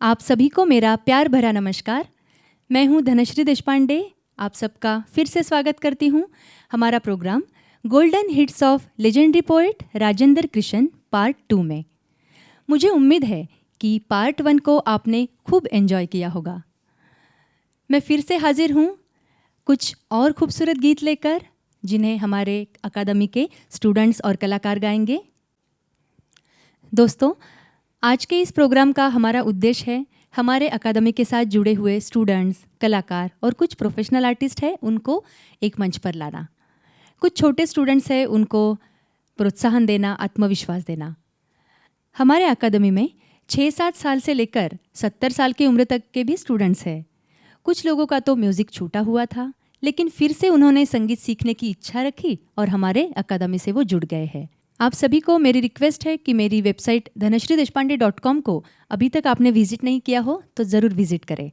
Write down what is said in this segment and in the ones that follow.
आप सभी को मेरा प्यार भरा नमस्कार। मैं हूं धनश्री देशपांडे। आप सबका फिर से स्वागत करती हूं हमारा programme golden hits of legendary poet Rajendra Krishna part 2 में। मुझे उम्मीद है कि पार्ट 1 को आपने खूब एंजॉय किया होगा। मैं फिर से हाजिर हूं कुछ और खूबसूरत गीत लेकर, जिन्हें हमारे अकादमी के स्टूडेंट्स और कलाकार गाएंगे। दोस्तों, आज के इस प्रोग्राम का हमारा उद्देश्य है हमारे अकादमी के साथ जुड़े हुए स्टूडेंट्स, कलाकार और कुछ प्रोफेशनल आर्टिस्ट हैं, उनको एक मंच पर लाना। कुछ छोटे स्टूडेंट्स हैं, उनको प्रोत्साहन देना, आत्मविश्वास देना। हमारे अकादमी में 6-7 साल से लेकर 70 साल की उम्र तक के भी स्टूडेंट्स हैं। कुछ लोगों का तो म्यूज़िक छूटा हुआ था, लेकिन फिर से उन्होंने संगीत सीखने की इच्छा रखी और हमारे अकादमी से वो जुड़ गए हैं। आप सभी को मेरी रिक्वेस्ट है कि मेरी वेबसाइट dhanashrideshpande.com को अभी तक आपने विजिट नहीं किया हो तो ज़रूर विजिट करें।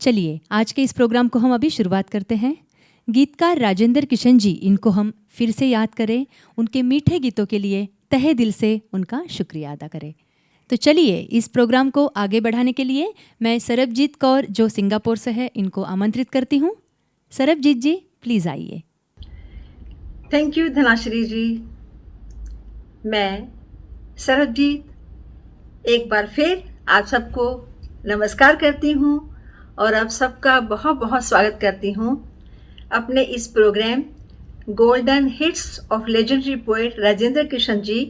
चलिए, आज के इस प्रोग्राम को हम अभी शुरुआत करते हैं। गीतकार राजेंद्र कृष्ण जी, इनको हम फिर से याद करें। उनके मीठे गीतों के लिए तहे दिल से उनका शुक्रिया अदा करें। तो चलिए, इस प्रोग्राम को आगे बढ़ाने के लिए मैं सरबजीत कौर, जो सिंगापुर से है, इनको आमंत्रित करती हूँ। सरबजीत जी, प्लीज़ आइए। थैंक यू धनाश्री जी। मैं सरबजीत एक बार फिर आप सबको नमस्कार करती हूँ और आप सबका बहुत बहुत स्वागत करती हूँ अपने इस programme golden hits of legendary poet Rajendra Krishna ji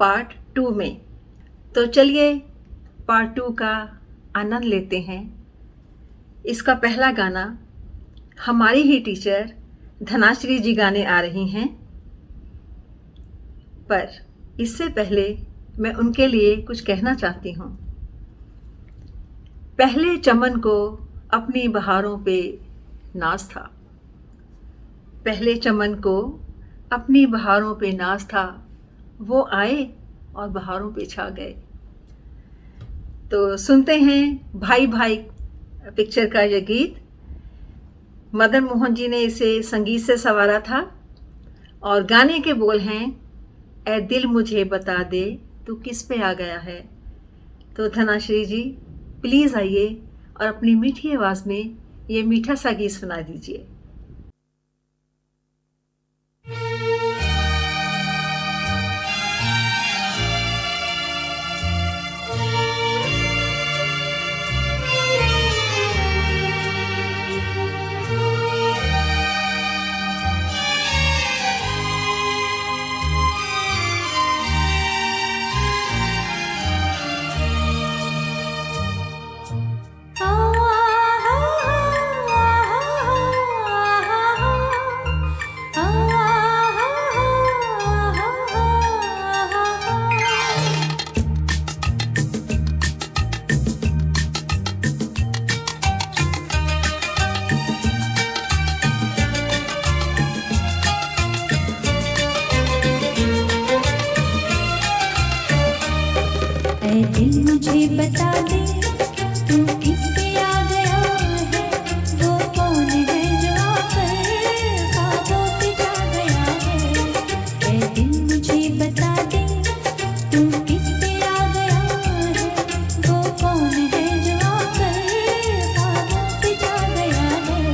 part 2 में। तो चलिए पार्ट 2 का आनंद लेते हैं। इसका पहला गाना हमारी ही टीचर धनाश्री जी गाने आ रही हैं, पर इससे पहले मैं उनके लिए कुछ कहना चाहती हूँ। पहले चमन को अपनी बहारों पे नाज था, पहले चमन को अपनी बहारों पे नाज था, वो आए और बहारों पे छा गए। तो सुनते हैं भाई भाई पिक्चर का यह गीत। मदन मोहन जी ने इसे संगीत से संवारा था और गाने के बोल हैं, ऐ दिल मुझे बता दे तू किस पे आ गया है। तो धनाश्री जी प्लीज़ आइए और अपनी मीठी आवाज़ में ये मीठा सा गीत सुना दीजिए। दिल मुझे बता दे तू किस पे आ गया है, वो कौन है जो आकर ख्वाबों पे जा गया है। ऐ दिल मुझे बता दे तू किस पे आ गया है, वो कौन है जो आकर ख्वाबों पे जा गया है।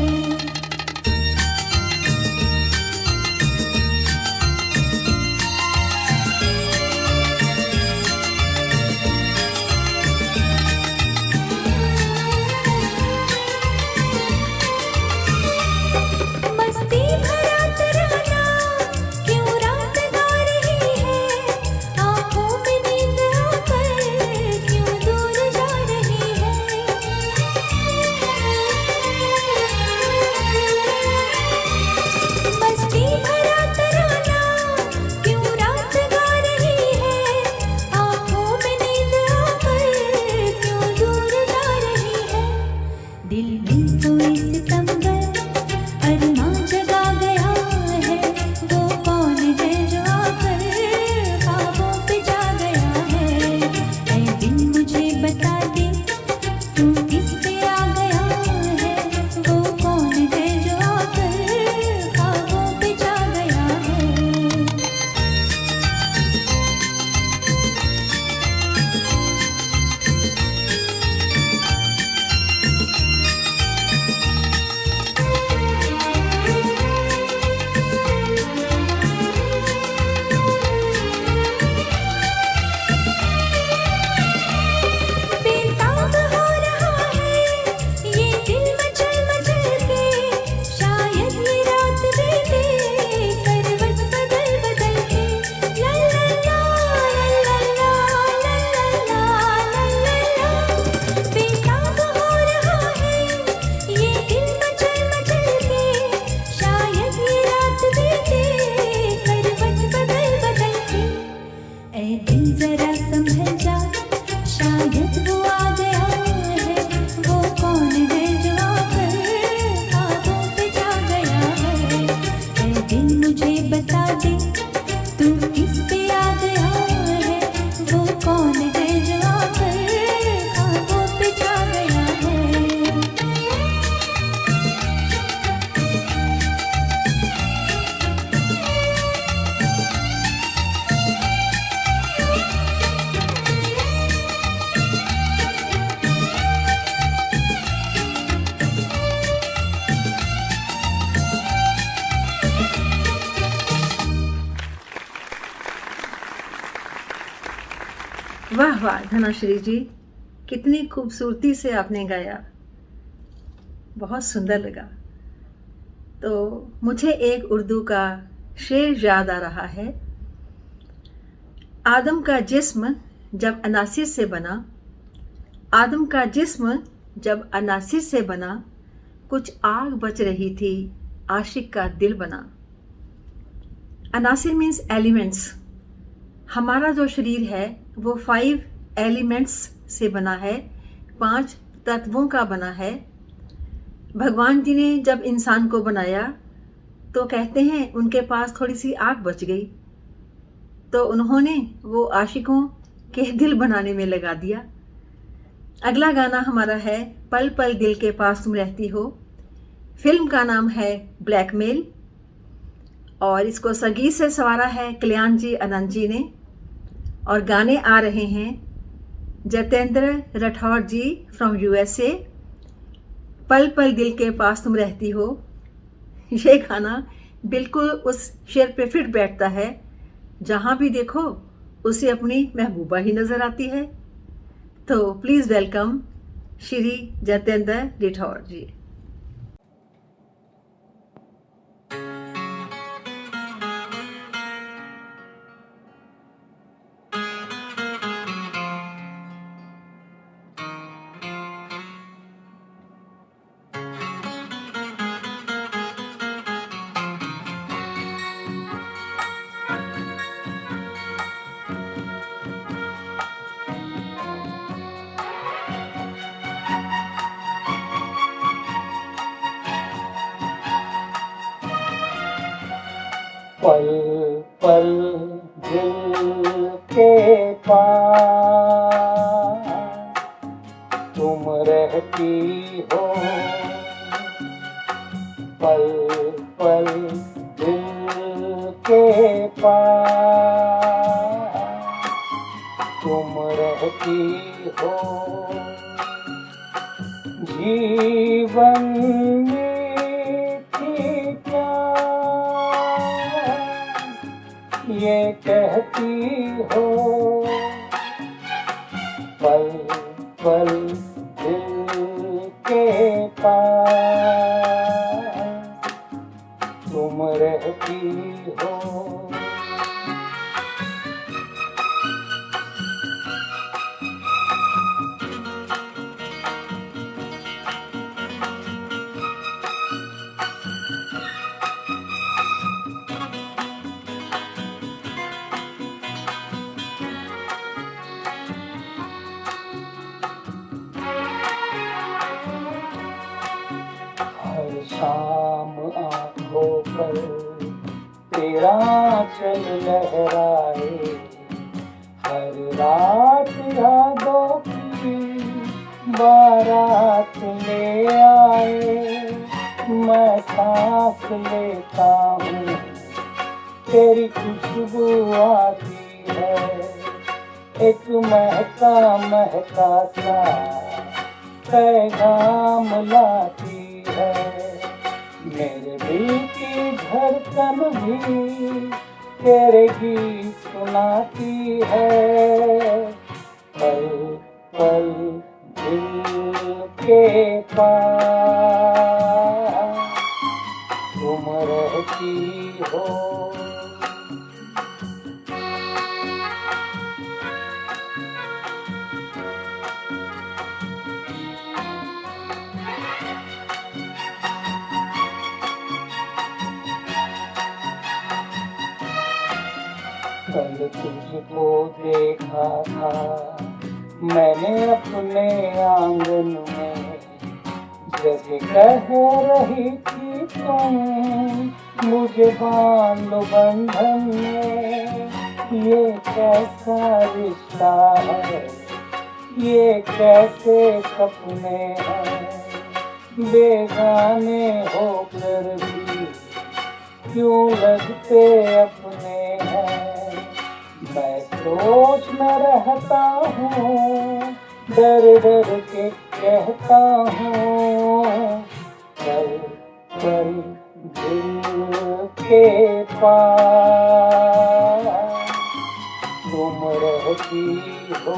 वाह वाह धनाश्री जी, कितनी खूबसूरती से आपने गाया, बहुत सुंदर लगा। तो मुझे एक उर्दू का शेर याद आ रहा है। आदम का जिस्म जब अनासिर से बना, आदम का जिस्म जब अनासिर से बना, कुछ आग बच रही थी, आशिक का दिल बना। अनासिर मीन्स एलिमेंट्स। हमारा जो शरीर है वो 5 एलिमेंट्स से बना है, 5 तत्वों का बना है। भगवान जी ने जब इंसान को बनाया तो कहते हैं उनके पास थोड़ी सी आग बच गई, तो उन्होंने वो आशिकों के दिल बनाने में लगा दिया। अगला गाना हमारा है पल पल दिल के पास तुम रहती हो। फिल्म का नाम है ब्लैकमेल और इसको संगीत से संवारा है कल्याण जी आनंद जी ने। और गाने आ रहे हैं जतेंद्र राठौर जी फ्रॉम यूएसए। पल पल दिल के पास तुम रहती हो, ये गाना बिल्कुल उस शेर पे फिट बैठता है। जहाँ भी देखो उसे अपनी महबूबा ही नज़र आती है। तो प्लीज़ वेलकम श्री जतेंद्र राठौर जी। पल पल दिल के पास तुम रहती हो, पल पल दिल के पास तुम रहती हो। जीवन मीठी प्यास ये कहती हो, पल पल दिल के पास तुम रहती हो। हर शाम आँखों पर तेरा चल लहराए, हर रात यादों की बारात ले आए। मैं सांस लेता हूँ तेरी खुशबू आती है, एक महका महका सा पैगाम लाती है। मेरे दिल की धड़कन भी तेरे गीत सुनाती है, पल पल दिल के पास तुम रहती हो। कल तुझको देखा था मैंने अपने आंगन में, जैसे कह रही थी तुम मुझे बांध लो बंधन में। ये कैसा रिश्ता है, ये कैसे सपने हैं, बेगाने होकर भी क्यों लगते अपने हैं। मैं सोच न रहता हूँ, डर डर के कहता हूँ, पल पल दिल के पास तुम रह रहती हो।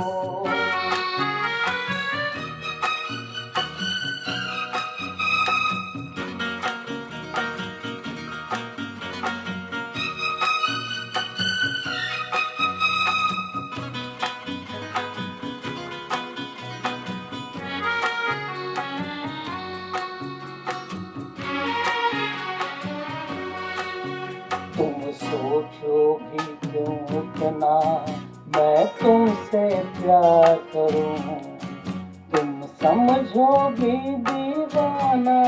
तुम सोचोगी क्यों इतना मैं तुमसे प्यार करूं, तुम समझोगी दीवाना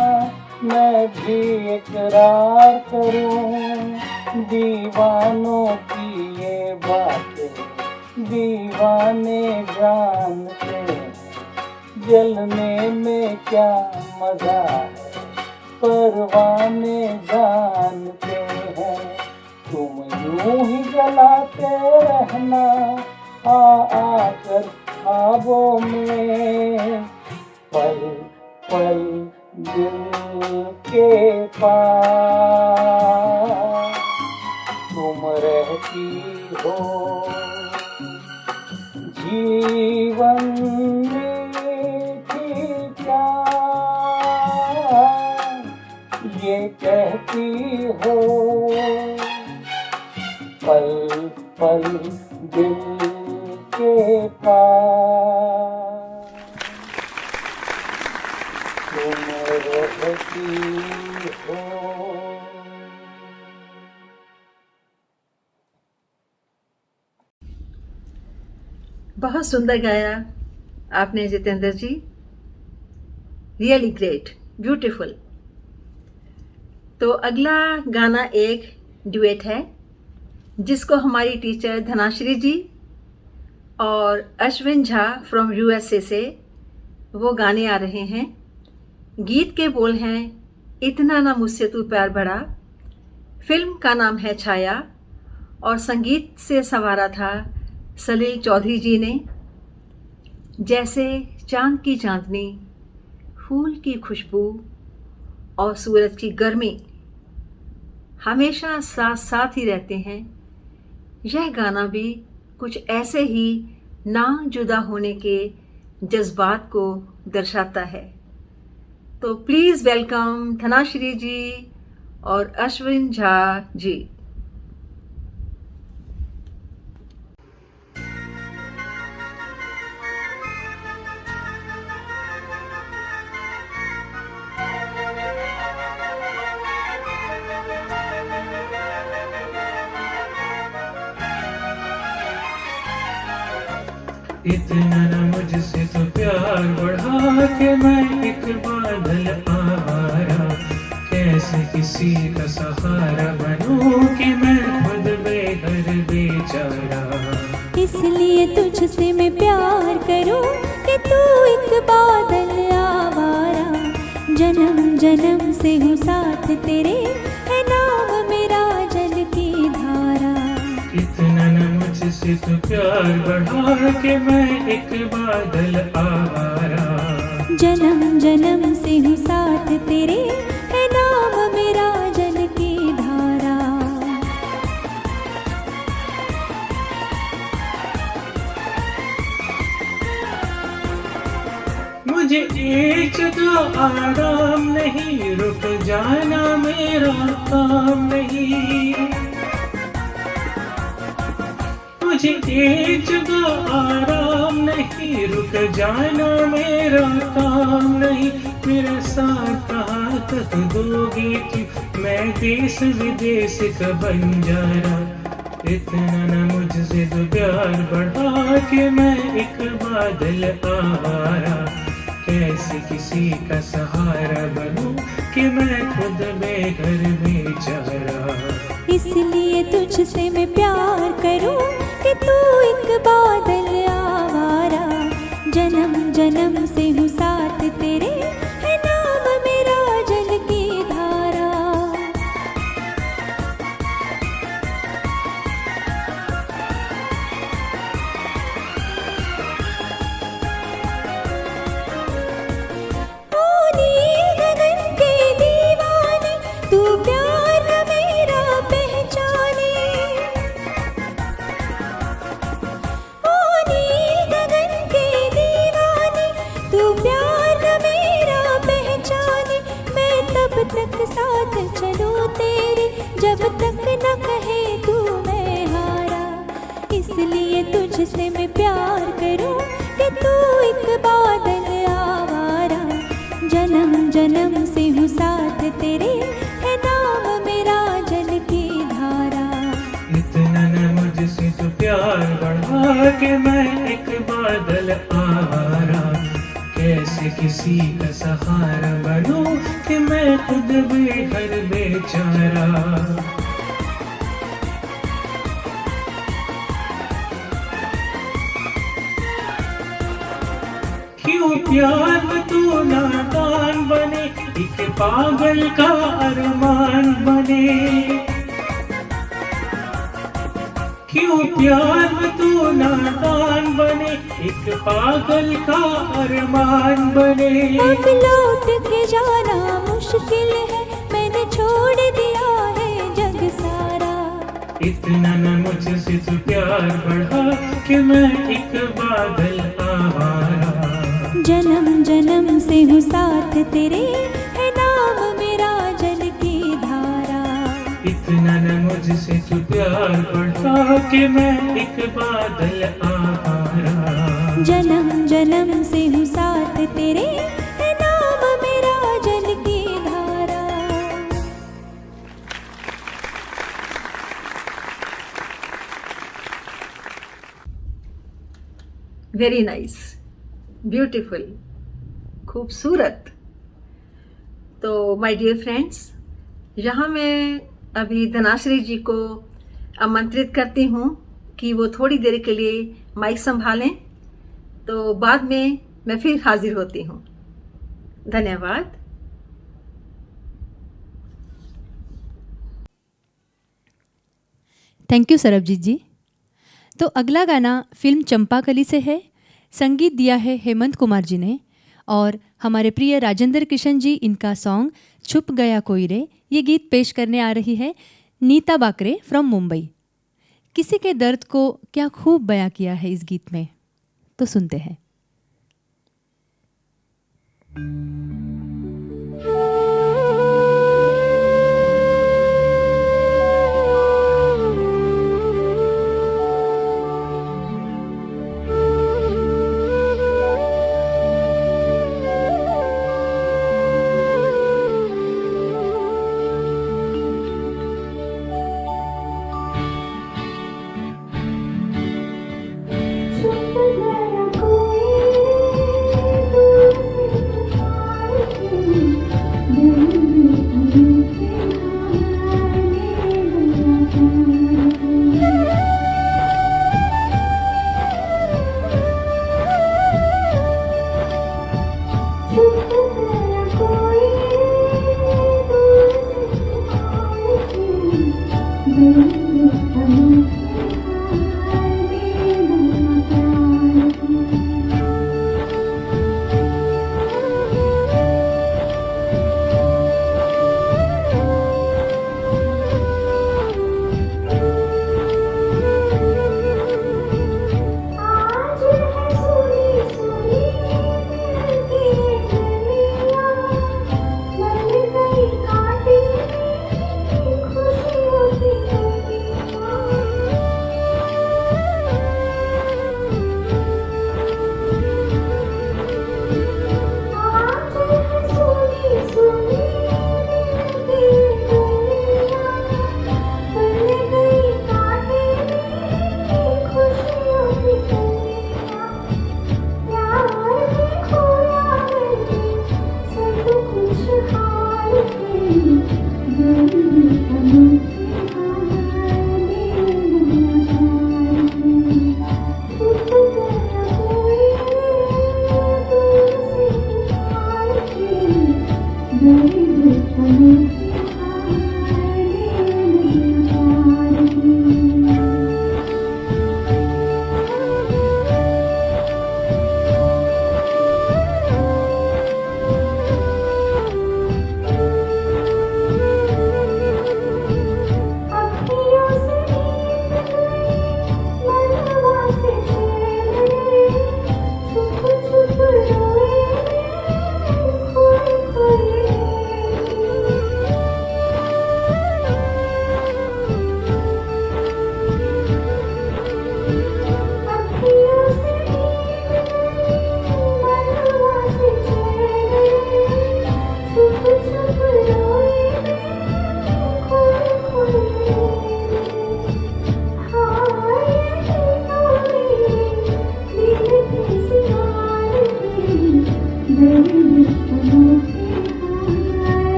मैं भी इकरार करूं। दीवानों की ये बातें दीवाने जानते हैं, जलने में क्या मजा है परवाने जानते हैं। तुम यूं ही जलाते रहना आकर ख्वाबों में, पल पल दिल के पास तुम रहती हो। जीवन मीठी प्यार ये कहती हो, पल पल दिल के पास तुम रहती हो। बहुत सुंदर गाया आपने जितेंद्र जी, रियली ग्रेट, ब्यूटीफुल। तो अगला गाना एक ड्यूएट है जिसको हमारी टीचर धनाश्री जी और अश्विन झा फ्रॉम यूएसए से वो गाने आ रहे हैं। गीत के बोल हैं इतना ना मुझसे तू प्यार बढ़ा, फिल्म का नाम है छाया और संगीत से संवारा था सलील चौधरी जी ने। जैसे चांद की चांदनी, फूल की खुशबू और सूरज की गर्मी हमेशा साथ साथ ही रहते हैं, यह गाना भी कुछ ऐसे ही ना जुदा होने के जज्बात को दर्शाता है। तो प्लीज़ वेलकम धनाश्री जी और अश्विन झा जी। इतना न मुझसे तो प्यार बढ़ा के मैं एक बादल आवारा, कैसे किसी का सहारा बनूं कि मैं खुद बेघर बेचारा। इसलिए तुझसे मैं प्यार करूं कि तू एक बादल आवारा, जन्म जन्म से हूँ साथ तेरे, है नाम मेरा जल की धारा। इतना न मुझसे तो प्यार बढ़ा के मैं एक बादल आवारा, जन्म जन्म से हूँ साथ तेरे, है नाम मेरा जल की धारा। मुझे एक जगह आराम नहीं, रुक जाना मेरा काम नहीं। मुझे एक जगह आराम नहीं, रुक जाना मेरा काम नहीं। मेरे साथ कहाँ तक दोगी तुम, मैं देश विदेश का बंजारा। इतना न मुझसे तो प्यार बढ़ा के मैं एक बादल आवारा, कैसे किसी का सहारा बनूं कि मैं खुद बेघर बेचारा। इसलिए तुझसे मैं प्यार करूं कि तू एक बादल आवारा, जन्म जन्म से हूँ साथ तेरे, है नाम मेरा जल की धारा। ओ नील गगन के दीवाने, तू प्यार न मेरा पहचाने। ओ कि मैं एक बादल आवारा, कैसे किसी का सहारा बनूं कि मैं खुद बेघर बेचारा। क्यों प्यार में तू नादान बने, एक पागल का अरमान बने। क्यों प्यार में तू नादान बने, एक पागल का अरमान बने। अब लौट के जाना मुश्किल है, मैंने छोड़ दिया है जग सारा। इतना न मुझसे तू प्यार बढ़ा कि मैं एक बादल आवारा। जन्म जन्म से हूँ साथ तेरे, है नाम मेरा जल की धारा। इतना न मुझसे तू प्यार बढ़ा कि मैं एक बादल आवारा। जन्म जन्म से हूँ साथ तेरे, है नाम मेरा जल की धारा। वेरी नाइस, ब्यूटीफुल, खूबसूरत। तो माय डियर फ्रेंड्स, यहाँ मैं अभी धनाश्री जी को आमंत्रित करती हूँ कि वो थोड़ी देर के लिए माइक संभालें, तो बाद में मैं फिर हाजिर होती हूँ। धन्यवाद। थैंक यू सरबजीत जी। तो अगला गाना फिल्म चंपाकली से है। संगीत दिया है हेमंत कुमार जी ने, और हमारे प्रिय राजेंद्र किशन जी इनका सॉन्ग छुप गया कोई रे, ये गीत पेश करने आ रही है नीता बाकरे फ्रॉम मुंबई। किसी के दर्द को क्या खूब बयां किया है इस गीत में, तो सुनते हैं। छुप गया कोई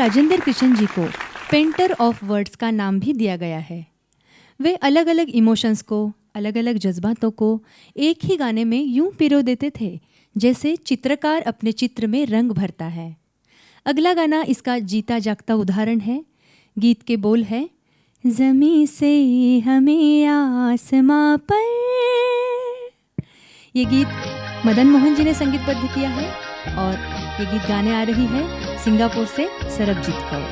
राजेंद्र कृष्ण जी को पेंटर ऑफ वर्ड्स का नाम भी दिया गया है। वे अलग अलग इमोशंस को, अलग अलग जज्बातों को एक ही गाने में यूं पिरो देते थे जैसे चित्रकार अपने चित्र में रंग भरता है। अगला गाना इसका जीता जागता उदाहरण है। गीत के बोल है, ज़मीं से हमें आसमां पर। ये गीत मदन मोहन जी ने संगीतबद्ध किया है और ये गीत गाने आ रही है सिंगापुर से सरबजीत कौर।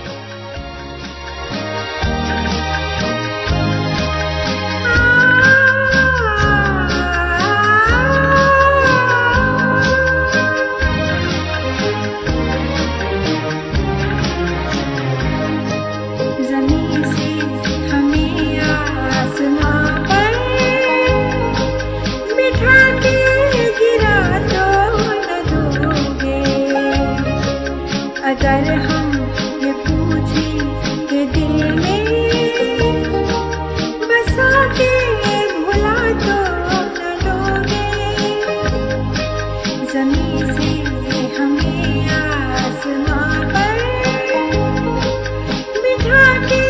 ज़मीं से हमें आसमां पर बिठा के गिरा तो न दोगे। अगर हम ये पूछें कि दिल में बसा के भुला तो न दोगे। ज़मीं से हमें आसमां पर बिठा के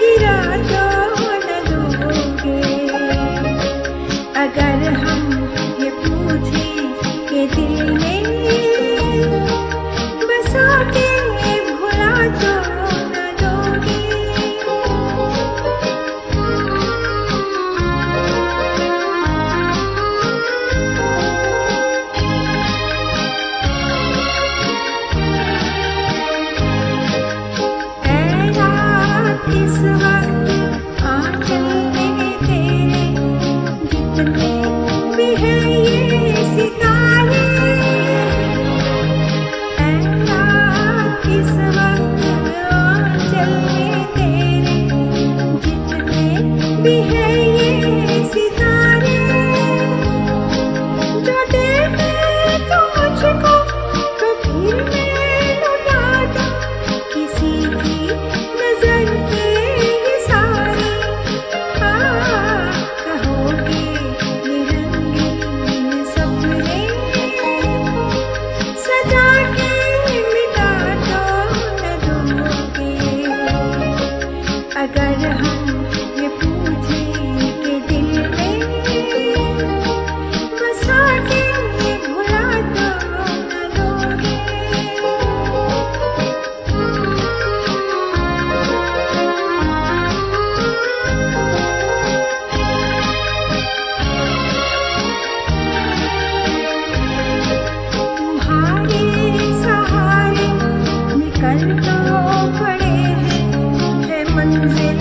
गिरा तो न दोगे। अगर हम ये पूछें कि दिल में बसा के भुला तो न दोगे। ऐ रात इस वक्त आंचल में तेरे जितने भी हैं ये सितारे। ऐ रात इस वक्त आंचल में तेरे जितने भी हैं ये सितारे। जो देखे तो मुझको तो फिर मैं लुटा दूं किसी की नजर के इशारे। कहोगे ये रंगीन सपने सजा के मिटा तो न दोगे। अगर हम ये पूछें कि दिल में बसा के भुला तो न दोगे। तुम्हारे सहारे निकल तो पड़े हैं, है मंजिल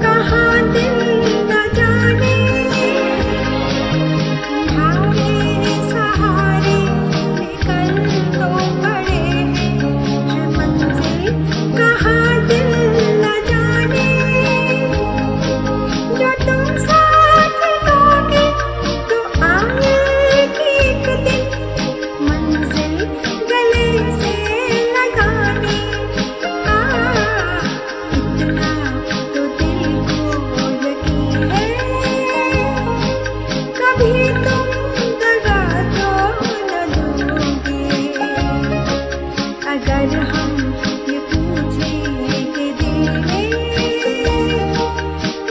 कहाँ दिल न जाने। तुम्हारे सहारे निकल तो पड़े हैं, है मंजिल कहाँ दिल न जाने। जो तुम साथ दोगे तो आएगी एक दिन मंजिल गले से लगाने। इतना तो दिल को यकीन है कभी तुम दगा तो न दोगे। अगर हम ये पूछें कि दिल में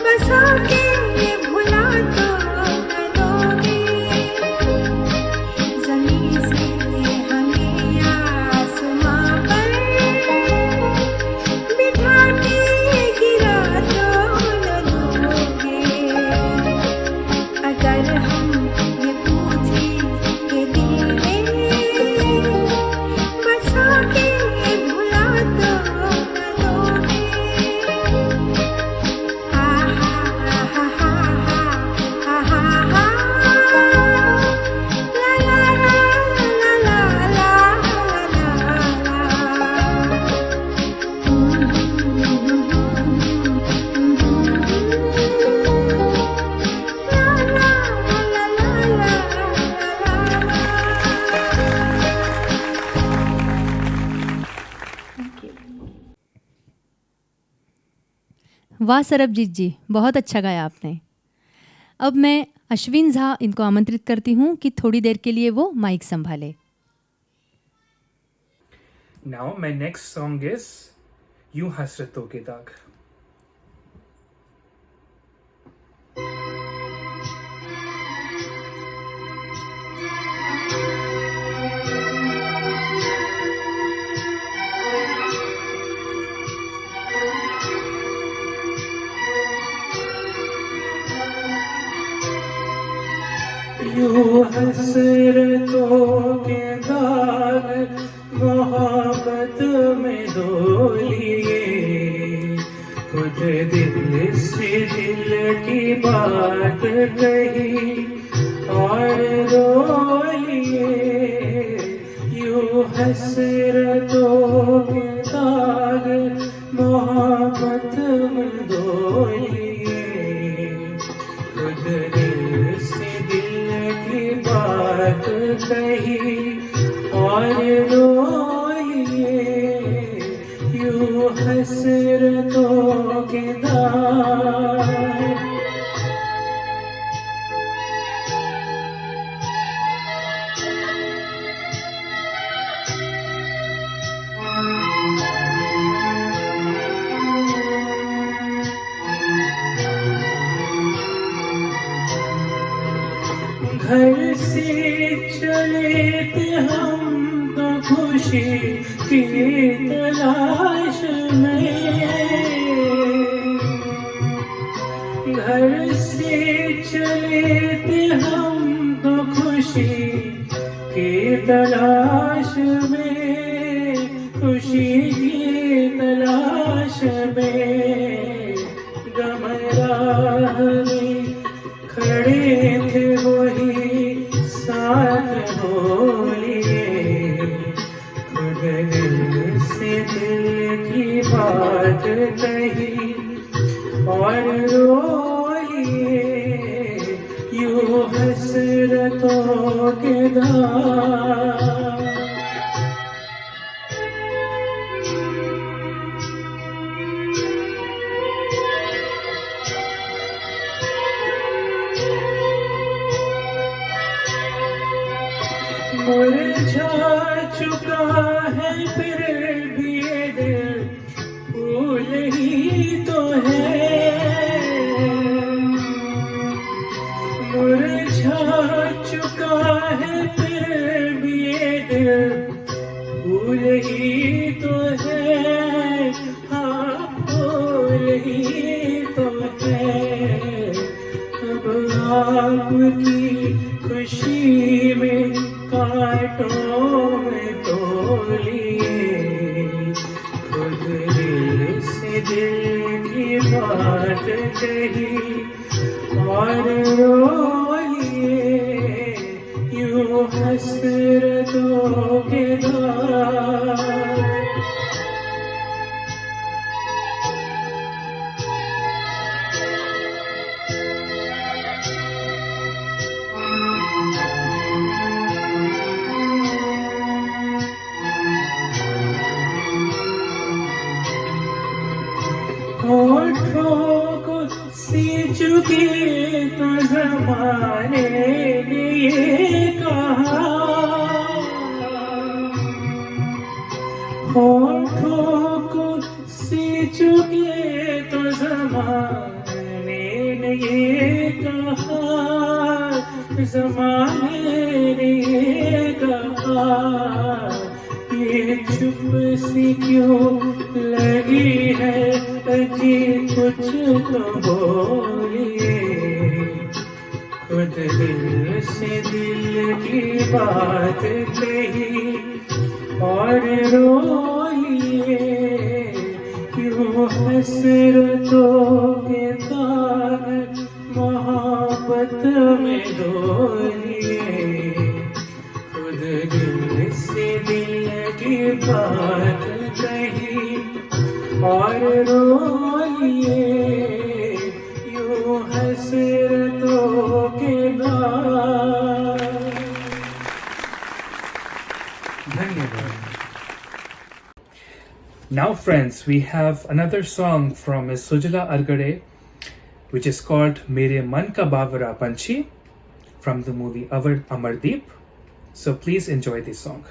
बसा के भुला तो न दोगे। ज़मीं से हमें आसमां पर बिठा के गिरा तो न दोगे। अगर हम ये पूछें कि दिल में बसा के भुला तो न दोगे। आहा आहा आहा आहा ला ला ला ला ला वाह सरबजीत जी, बहुत अच्छा गाया आपने। अब मैं अश्विन झा इनको आमंत्रित करती हूँ कि थोड़ी देर के लिए वो माइक संभाले। Now my next song is यूं हसरतों के दाग। यूं हसरतों के दाग मोहब्बत में धो लिए, खुद दिल से दिल की बात कही और रो लिए। यूं हसरतों के दाग मोहब्बत में धो लिए, खुद दिल से दिल की बात कही और रो लिए। यूं हसरतों के दाग। घर से चले थे हम तो खुशी की तलाश में, घर से चले थे हम तो खुशी की तलाश में, खुशी की तलाश में। गम राह में खड़े थे वही साथ हो लिए, खुद दिल से दिल की बात कही और रो लिए। यूं हसरतों के दाग। मुरझा चुका है फिर भी ये दिल फूल ही तो है। मुरझा चुका है फिर भी ये दिल फूल ही तो है, हाँ फूल ही तो है। अब आपकी खुशी में कांटों में तोलिए, खुद दिल से दिल की बात कही और रो लिए। यूं हसरतों के दाग। होठों को सी चुके तो ज़माने ने ये कहा, होठों को सी चुके तो ज़माने ने ये कहा, ज़माने ने ये कहा। ये चुप सी क्यों लगी है अजी कुछ तो बोलिए, खुद दिल से दिल की बात कही और रो लिए। यूं हसरतों के दाग मोहब्बत में धो लिए, खुद दिल से दिल की बात कही और रो लिए। यूं हसरतों के दाग। धन्यवाद। Now friends, we have another song from Ms. Sujala Argade, which is called Mere Man Ka Bawara Panchi from the movie Amardeep. So please enjoy this song.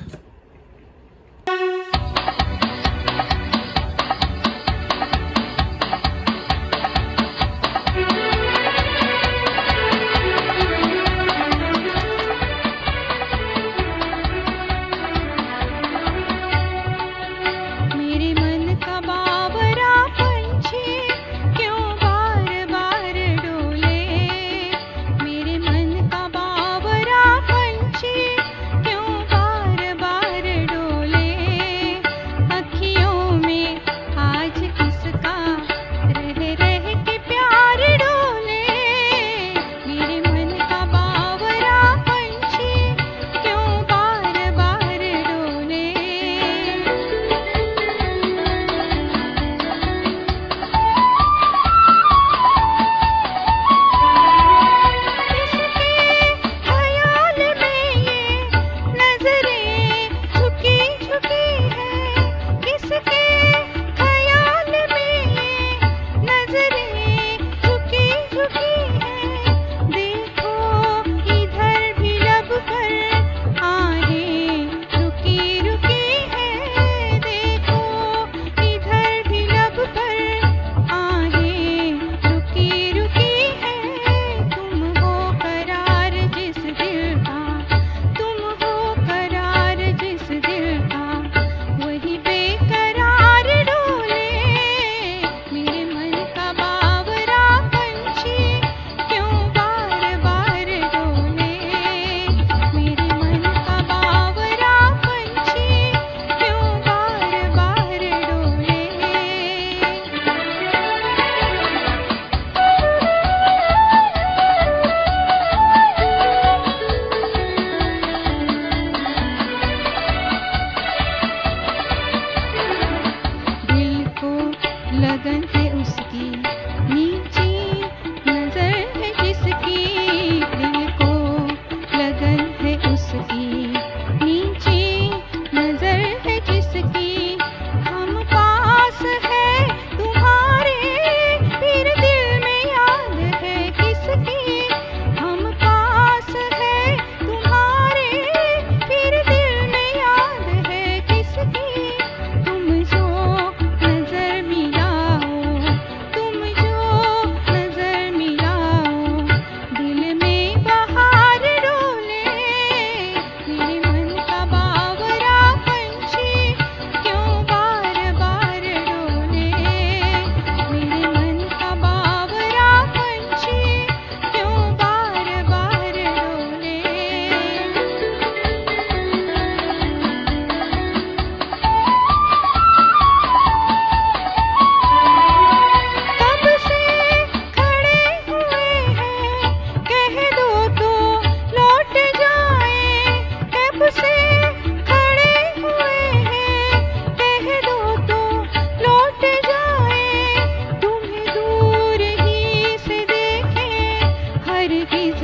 हरगिज़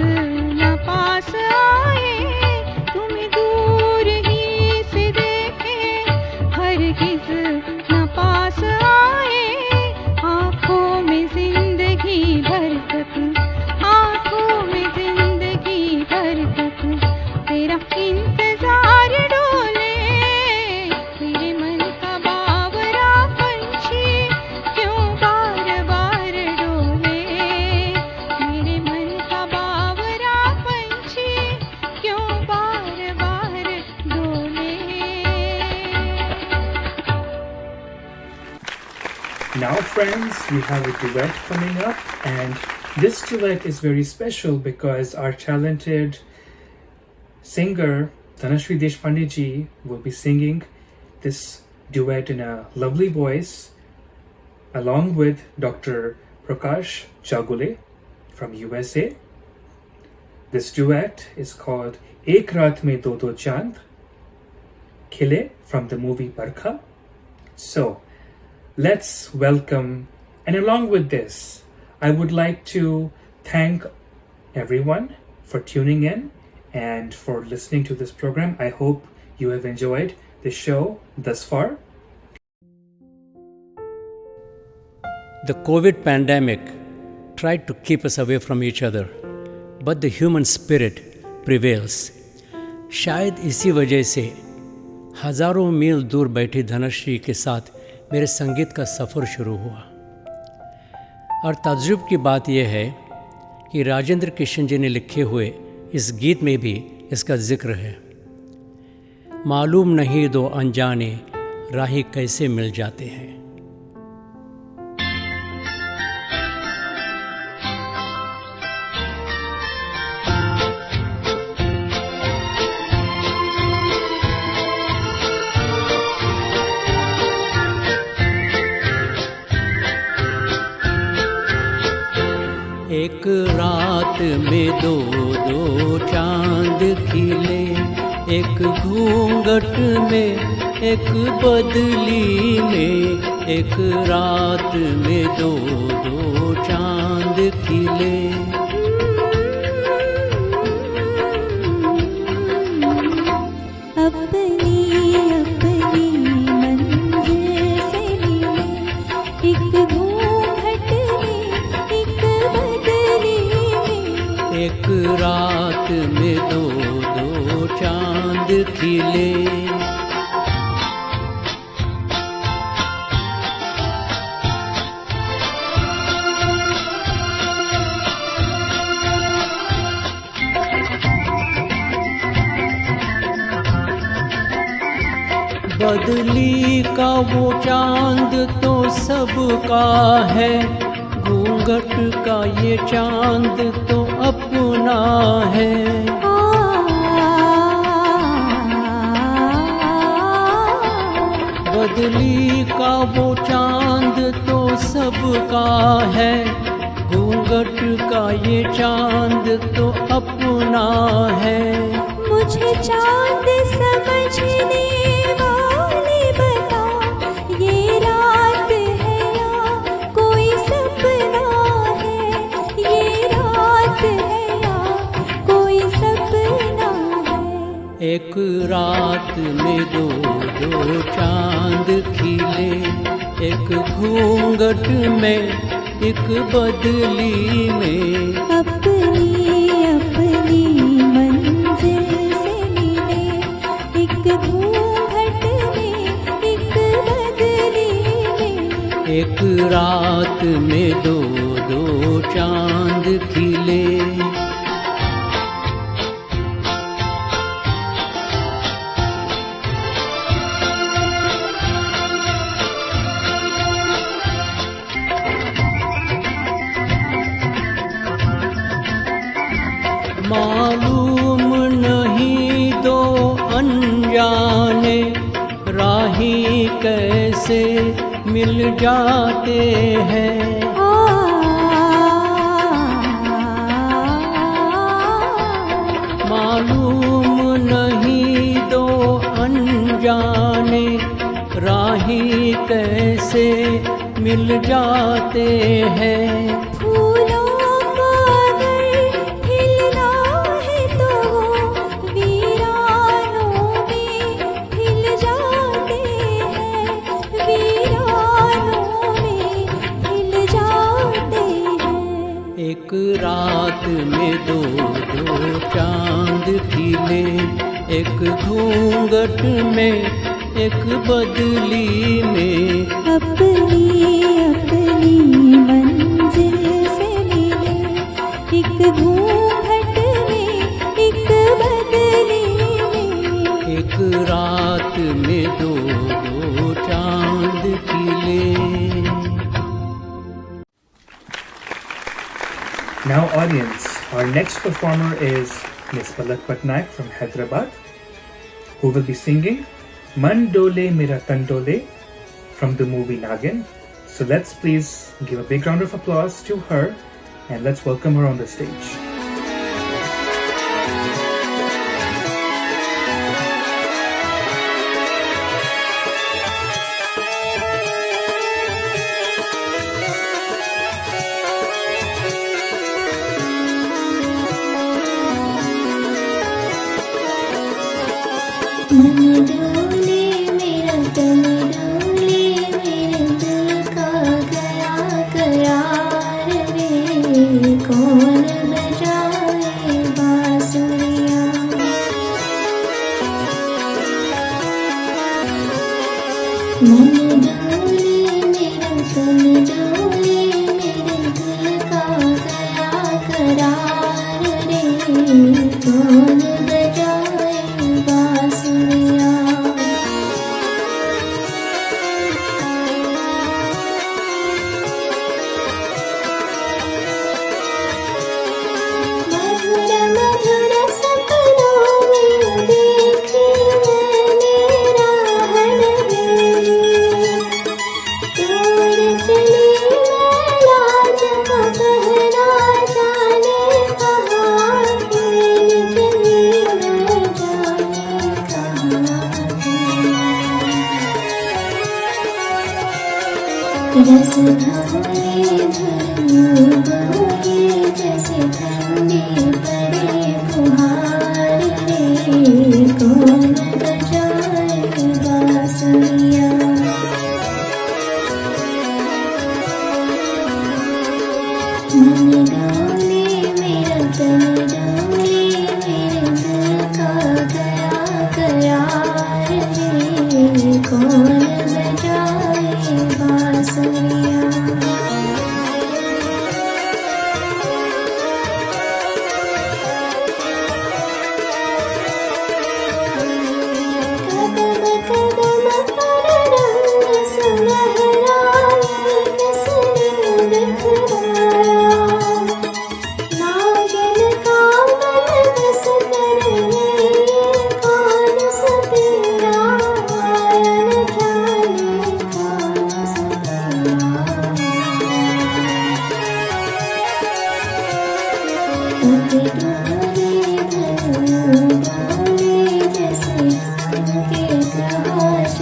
न पास आए, तुम्हें दूर ही से देखे, हरगिज़ न पास आए, आँखों में जिंदगी भर तक, आँखों में जिंदगी भर तक तेरा इंतजार डोले, मेरे मन का बावरा पंछी क्यों बार बार डोले, मेरे मन का बावरा पंछी क्यों बार बार डोले। Now friends, we have a duet coming up, and this duet is very special because our talented singer Dhanashri Deshpande ji will be singing this duet in a lovely voice along with Dr. Prakash Chagule from USA. This duet is called Ek Raat Mein Do Do Chand Khile from the movie Barkha. So let's welcome, and along with this, I would like to thank everyone for tuning in and for listening to this program. I hope you have enjoyed the show thus far. The COVID pandemic tried to keep us away from each other, but the human spirit prevails. शायद इसी वजह से हज़ारों मील दूर बैठी धनश्री के साथ मेरे संगीत का सफ़र शुरू हुआ। और ताज्जुब की बात यह है कि राजेंद्र किशन जी ने लिखे हुए इस गीत में भी इसका जिक्र है। मालूम नहीं दो अनजाने राही कैसे मिल जाते हैं। एक रात में दो दो चांद खिले, एक घूंघट में एक बदली में, एक रात में दो दो चांद खिले। अपनी अपनी मंजिल से मिले, एक घूंघट में एक बदली में, एक रात में दो दो चांद खिले। बदली का वो चांद तो सबका है, घूंघट का ये चांद तो अपना है। बदली का वो चांद तो सबका है, घूंघट का ये चांद तो अपना है। मुझे चांद समझने वाले बता, ये रात है या कोई सपना है, ये रात है या कोई सपना है। एक रात में दो दो चांद खिले, एक घूंघट में एक बदली में, अपनी अपनी मंजिल से मिले, एक घूंघट में एक बदली में, एक रात में दो दो चांद खिले। मालूम नहीं दो अनजाने राही कैसे मिल जाते हैं। मालूम नहीं दो अनजाने राही कैसे मिल जाते हैं। फूलों को अगर दो चांद खिले, एक घूंघट में एक बदली में। अपनी अपनी मंजिल से मिले, एक घूंघट में एक बदली में। एक रात में दो दो चांद खिले। Now audience, our next performer is Miss Palak Patnaik from Hyderabad, who will be singing Man Dole Mera Tan Dole from the movie Nagin. So let's please give a big round of applause to her and let's welcome her on the stage. मन डोले मेरा तन डोले, मेरे दिल का गया करार रे। कौन बजाए बांसुरियाँ। मन डोले मेरा तन डोले, मेरे दिल का गया करार रे। कौन बजाए बांसुरियाँ। मधुर मधुर सपनों में देखी मैंने राहत मेरी। तोड़ चली मैं लाज का पहरा, जाने कहाँ खेल चली मैं, जाने कहाँ खेल। रस भरे धरू बहे, जैसे ठंडी पड़े फुहार रे। कौन बजाए बांसुरियाँ। मन डोले मेरा तन डोले, मेरे दिल का गया करार रे। कौन बजाए बांसुरियाँ। कदम कदम पर रंग सुनहराए, किसने बिखराया। नागिन का मन बस करने, कौन सा तेरा आयन, जाने कौन सा तेरा। तब डोले धरू डोले, जैसे उनके प्रकाश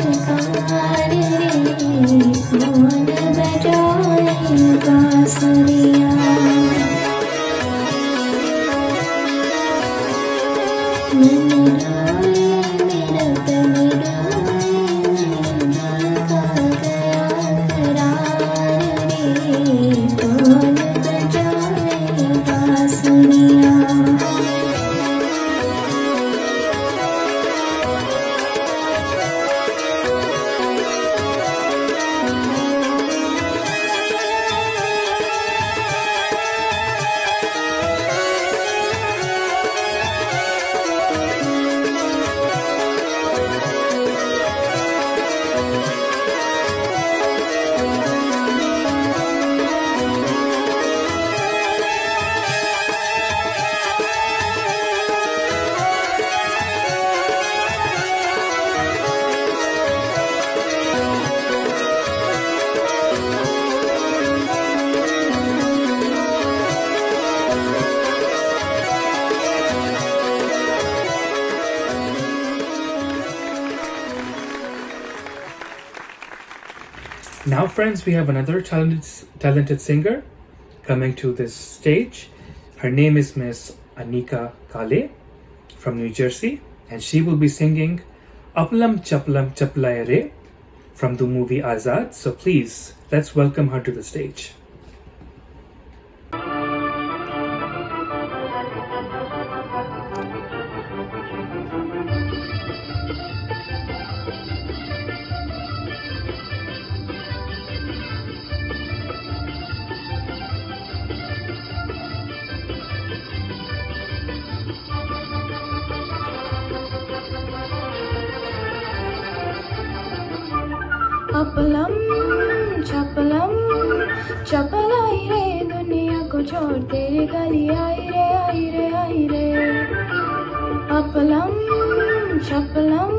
कार रे। कौन बजाए बांसुरियाँ। मन डोले मेरा तन डोले, मेरे दिल का गया करार रे। कौन बजाए बांसुरियाँ। Now friends, we have another talented singer coming to this stage. Her name is Miss Anika Kale from New Jersey, and she will be singing Aplam Chaplam Chaplaya Re from the movie Azad. So please, let's welcome her to the stage. Appalam चपलम चपलाई रे दुनिया को छोड़ तेरी गली आई रे आई रे आई रे। अपलम चपलम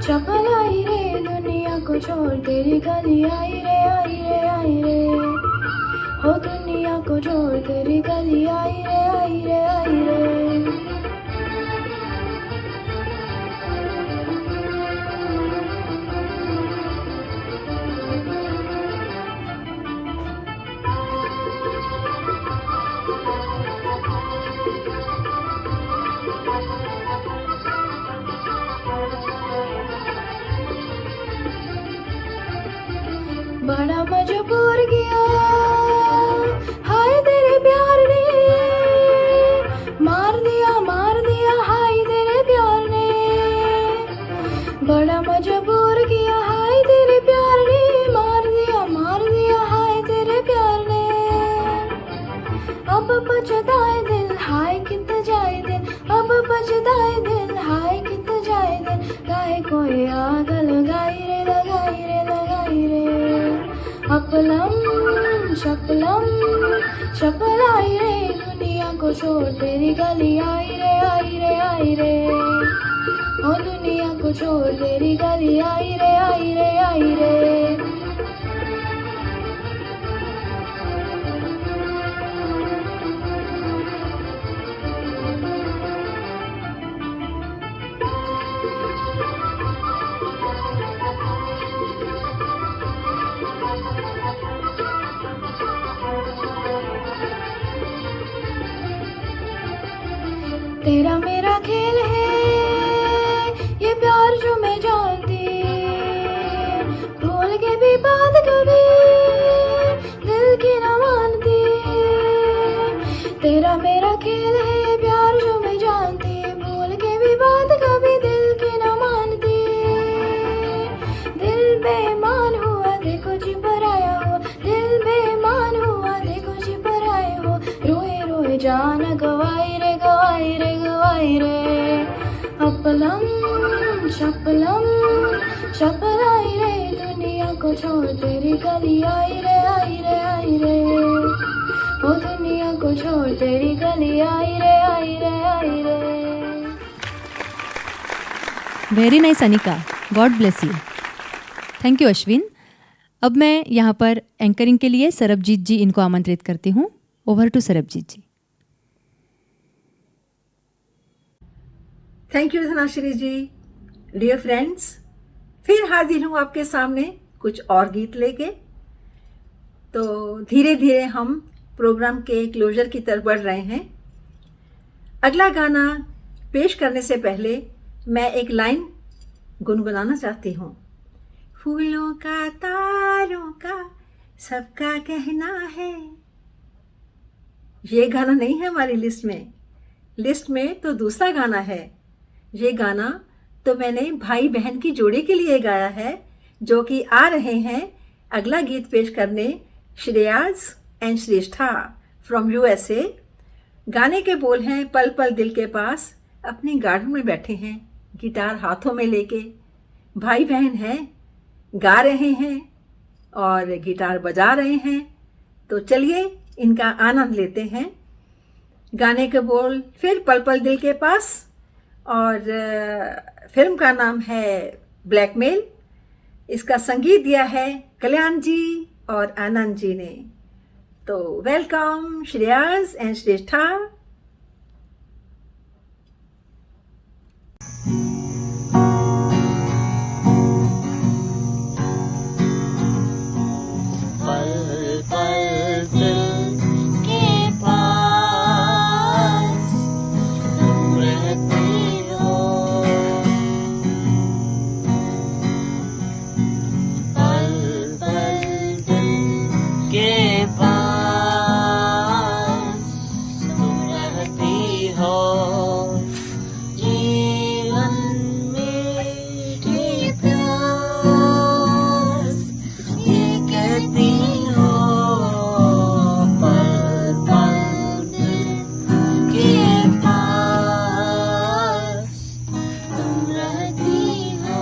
चपलाई रे दुनिया को छोड़ तेरी गली आई रे आई रे आई रे। हो दुनिया को छोड़ तेरी गली आई रे आई रे आई रे। बड़ा मजबूर गया हाय तेरे प्यार ने मार दिया हाय तेरे प्यार ने। बड़ा मजबूर किया हाय तेरे प्यार ने मार दिया हाय तेरे प्यार ने। अब बचदाए दिल हाय कित जाए दिल अब बचदाए दिल हाय कित जाए दिल। गाए कोई आग लगाई रे लगाई रे लगाई रे। अपलम चपलम चपलाई रे दुनिया को छोड़ तेरी गली आई रे आई रे आई रे। ओ दुनिया को छोड़ तेरी गली आई रे आई रे आई रे। तेरा मेरा खेल है ये प्यार जो मैं जानती भूल के भी बात कभी दिल की न मानती। तेरा मेरा खेल है ये प्यार जो मैं जानती भूल के भी बात कभी दिल की न मानती। दिल बेईमान हुआ देखो जी पर आया हो दिल बेईमान हुआ देखो जी पर आए हो। रोए रोए जान गवाई रे गवाई रे गवाई रे। अपलम चपलम चपलाई रे दुनिया को छोड़ तेरी गली आई रे आई रे आई रे। ओ दुनिया को छोड़ तेरी गली आई रे आई रे आई रे। Very nice Anika, God bless you. Thank you Ashwin. अब मैं यहाँ पर एंकरिंग के लिए सरबजीत जी इनको आमंत्रित करती हूँ। Over to Sarabjit ji. Thank you Dhanashree ji. Dear friends, फिर हाजिर हूँ आपके सामने कुछ और गीत लेके। तो धीरे धीरे हम प्रोग्राम के क्लोजर की तरफ बढ़ रहे हैं। अगला गाना पेश करने से पहले मैं एक लाइन गुनगुनाना चाहती हूँ। फूलों का तारों का सबका कहना है। ये गाना नहीं है हमारी लिस्ट में तो दूसरा गाना है। ये गाना तो मैंने भाई बहन की जोड़ी के लिए गाया है जो कि आ रहे हैं अगला गीत पेश करने, Shreyas and Shreshtha from USA। गाने के बोल हैं पल पल दिल के पास। अपने गार्डन में बैठे हैं गिटार हाथों में लेके, भाई बहन हैं, गा रहे हैं और गिटार बजा रहे हैं। तो चलिए इनका आनंद लेते हैं। गाने के बोल फिर पल पल दिल के पास और फिल्म का नाम है ब्लैकमेल। इसका संगीत दिया है कल्याण जी और आनंद जी ने। तो वेलकम श्रेयाज एंड श्रेष्ठा। पल पल दिल के पास तुम रहती हो। पल पल दिल के पास तुम हो जीवन मीठी प्यास ये कहती हो पल पल दिल के पास तुम रहती हो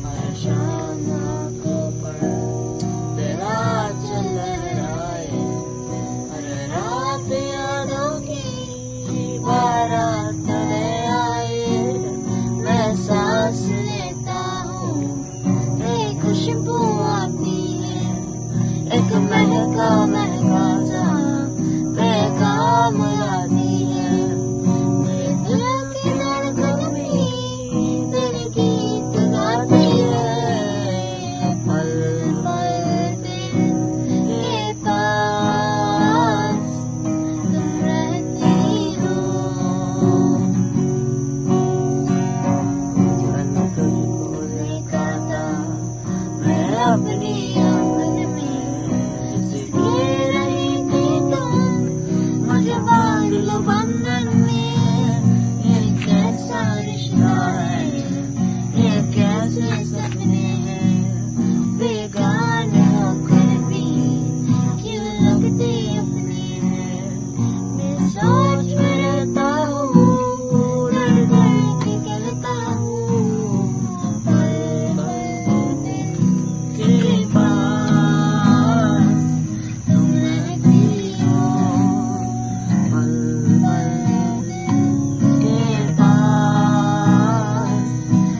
हर शाम आँखों पर तेरा चल लहराए हर रात यादों की बारात ले आए मैं सांस लेता हूँ एक खुशबू आती है एक महका महका सा पैगाम लाती है मेरे दिल की धड़कन भी तेरे गीत गाती है पल पल दिल के पास तुम रहती हो जीवन तुझको देखा था मैं अपनी आंगन में सिसके रही थी तुम मुझे बांध लो बंधन में ये कैसा रिश्ता है ये कैसे सपने हैं बेगाने होकर भी क्यों लगते अपने हैं मैं सोच में रहता हूँ डर डर के कहता हूँ पल पल दिल के पास तुम रहती हो पल पल दिल के पास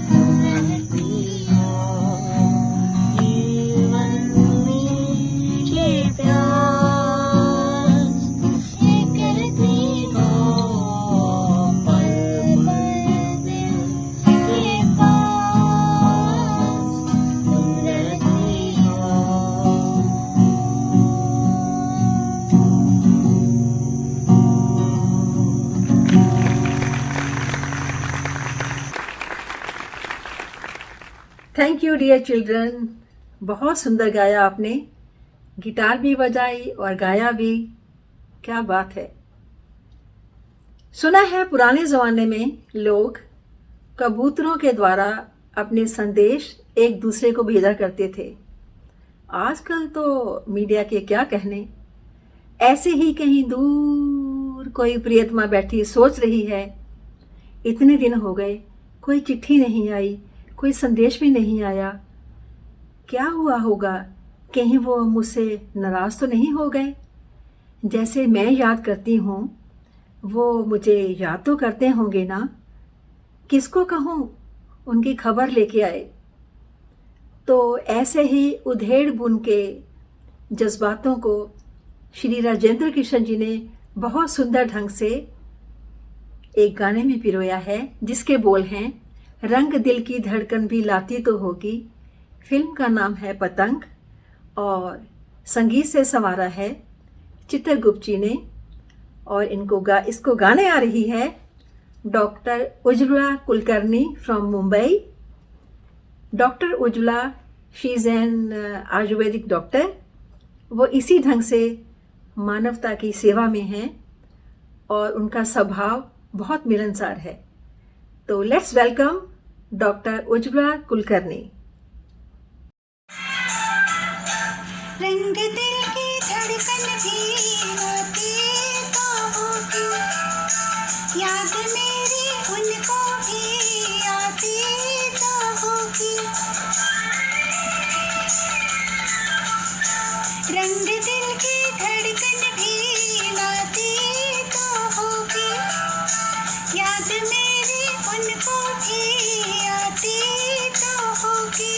तुम रहती हो जीवन मीठी प्यास ये कहती हो पल पल दिल के पास तुम रहती हो थैंक यू डियर चिल्ड्रन, बहुत सुंदर गाया आपने, गिटार भी बजाई और गाया भी, क्या बात है। सुना है पुराने ज़माने में लोग कबूतरों के द्वारा अपने संदेश एक दूसरे को भेजा करते थे। आजकल तो मीडिया के क्या कहने, ऐसे ही कहीं दूर कोई प्रियतमा बैठी सोच रही है, इतने दिन हो गए कोई चिट्ठी नहीं आई, कोई संदेश भी नहीं आया, क्या हुआ होगा, कहीं वो मुझसे नाराज़ तो नहीं हो गए। जैसे मैं याद करती हूँ वो मुझे याद तो करते होंगे ना, किसको कहूँ उनकी खबर लेके आए। तो ऐसे ही उधेड़ बुन के जज्बातों को श्री राजेंद्र कृष्ण जी ने बहुत सुंदर ढंग से एक गाने में पिरोया है, जिसके बोल हैं, रंग दिल की धड़कन भी लाती तो होगी। फिल्म का नाम है पतंग और संगीत से संवारा है चित्रगुप्त जी ने, और इसको गाने आ रही है doctor Ujjwala Kulkarni from Mumbai. Doctor Ujjwala, she is an Ayurvedic doctor. वो इसी ढंग से मानवता की सेवा में हैं और उनका स्वभाव बहुत मिलनसार है। तो let's welcome doctor Ujjwala Kulkarni. रंग दिल की धड़कन भी होती तो होगी, याद मेरी उनको भी आती तो होगी। रंग दिल की धड़कन भी लाती तो होगी, याद मेरी उनको भी आती तो होगी।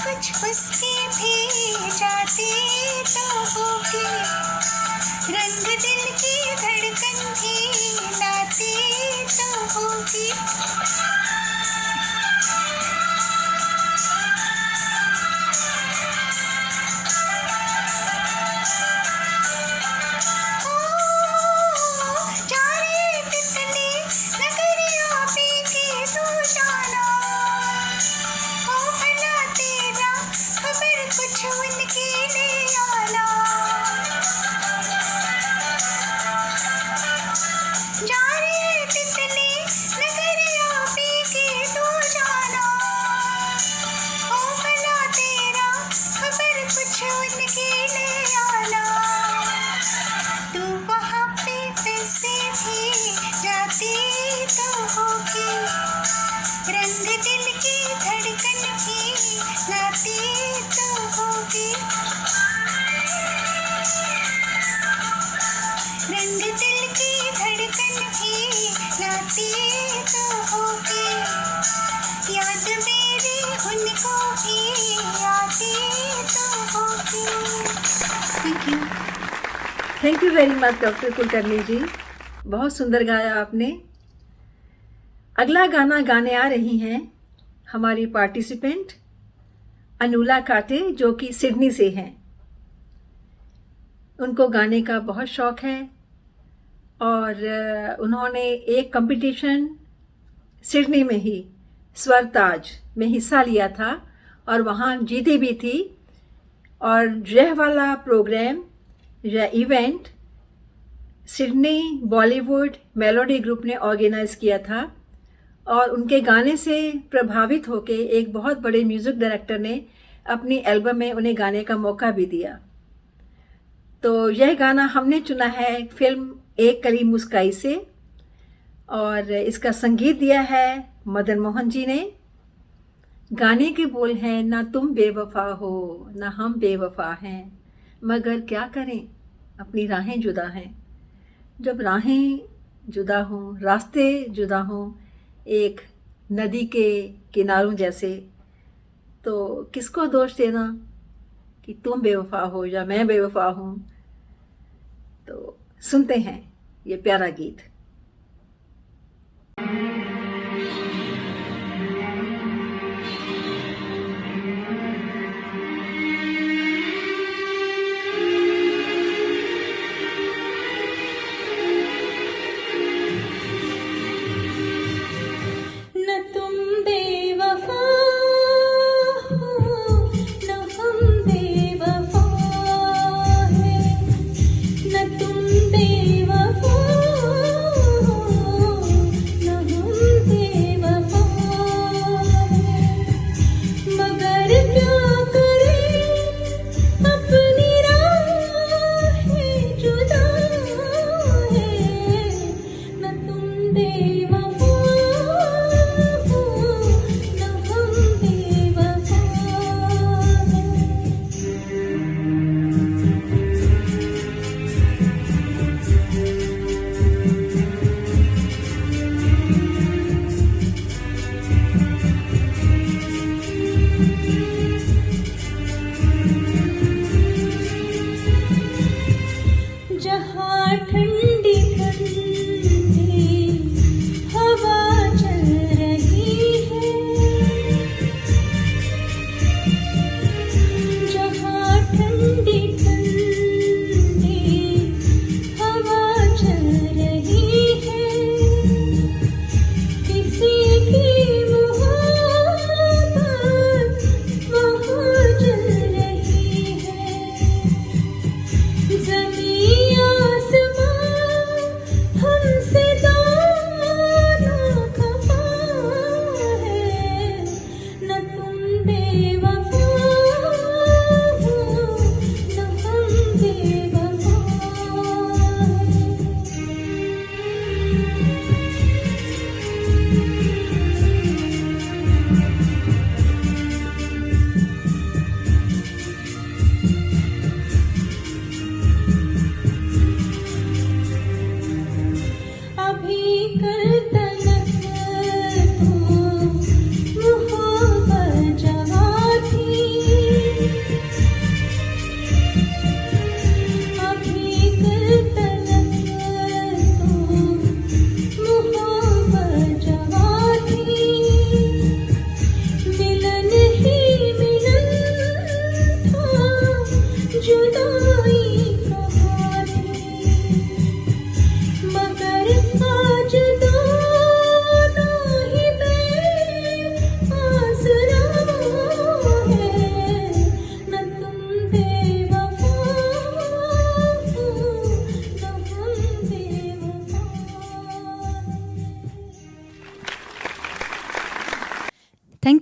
कुछ उसकी भी जाती तो होगी, रंग दिल की धड़कन भी लाती तो होगी। रंग दिल की धड़कन भी लाती तो होगी, याद मेरी उनको भी आती तो होगी। Thank you. Thank you very much doctor Kulkarni ji, बहुत सुंदर गाया आपने। अगला गाना गाने आ रही हैं हमारी पार्टिसिपेंट अनुला काटे, जो कि सिडनी से हैं। उनको गाने का बहुत शौक़ है और उन्होंने एक कंपटीशन सिडनी में ही स्वरताज में हिस्सा लिया था और वहाँ जीती भी थी। और यह वाला प्रोग्राम या event Sydney Bollywood melody group ने ऑर्गेनाइज किया था और उनके गाने से प्रभावित होकर एक बहुत बड़े म्यूज़िक डायरेक्टर ने अपनी एल्बम में उन्हें गाने का मौका भी दिया। तो यह गाना हमने चुना है फिल्म एक कली मुस्काई से और इसका संगीत दिया है मदन मोहन जी ने। गाने के बोल हैं, ना तुम बेवफा हो ना हम बेवफा हैं, मगर क्या करें अपनी राहें जुदा हैं। जब राहें जुदा हों, रास्ते जुदा हों एक नदी के किनारों जैसे, तो किसको दोष देना कि तुम बेवफा हो या मैं बेवफा हूँ। तो सुनते हैं ये प्यारा गीत। न तुम बेवफा हो न हम बेवफा हैं, न तुम बेवफा हो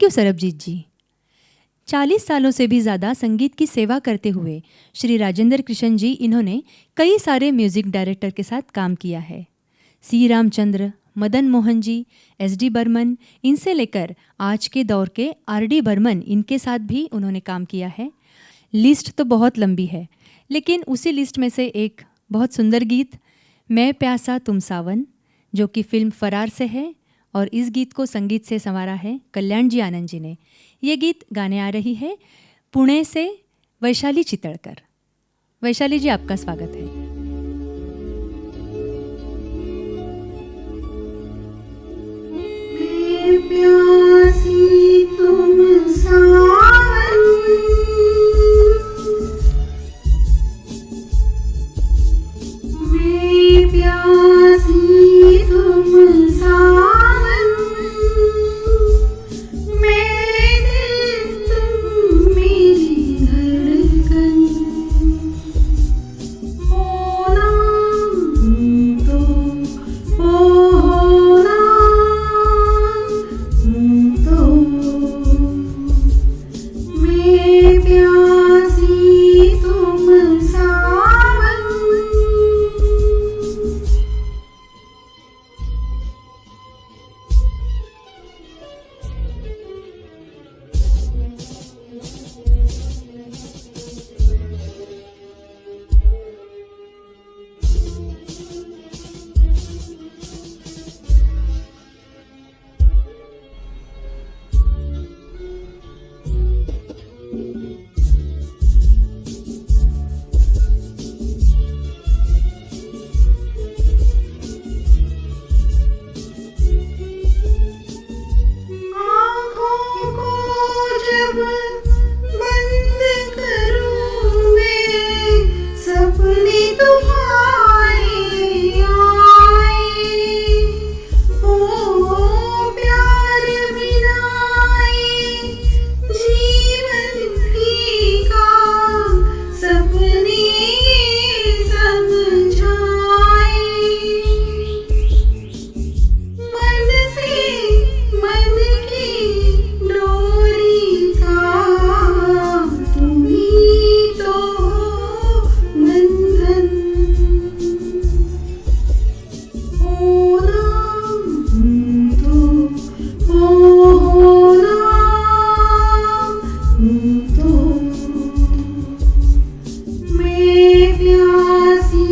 यू सरबजीत जी। 40 सालों से भी ज़्यादा संगीत की सेवा करते हुए श्री राजेंद्र कृष्ण जी इन्होंने कई सारे म्यूज़िक डायरेक्टर के साथ काम किया है। सी रामचंद्र, मदन मोहन जी, एस.डी. बर्मन, इनसे लेकर आज के दौर के आर.डी. बर्मन, इनके साथ भी उन्होंने काम किया है। लिस्ट तो बहुत लंबी है, लेकिन उसी लिस्ट में से एक बहुत सुंदर गीत मैं प्यासा तुम सावन, जो कि फिल्म फरार से है, और इस गीत को संगीत से संवारा है कल्याण जी आनंद जी ने। ये गीत गाने आ रही है पुणे से वैशाली चितड़कर। वैशाली जी, आपका स्वागत है। प्यासी तुम सावन, मैं प्यासी तुम सावन, मैं दिल तुम मेरी धड़कन, होना तो होना तो, मैं प्यासी तुम सावन। आँखों को जब बंद करूँ मैं, सपने तुम्हारे आए, ओ प्यार बिना ये जीवन फीका, सपने समझाए, मन से मन की डोरी का तुम ही तो हो बंधन, होना तो होना तो, मैं प्यासी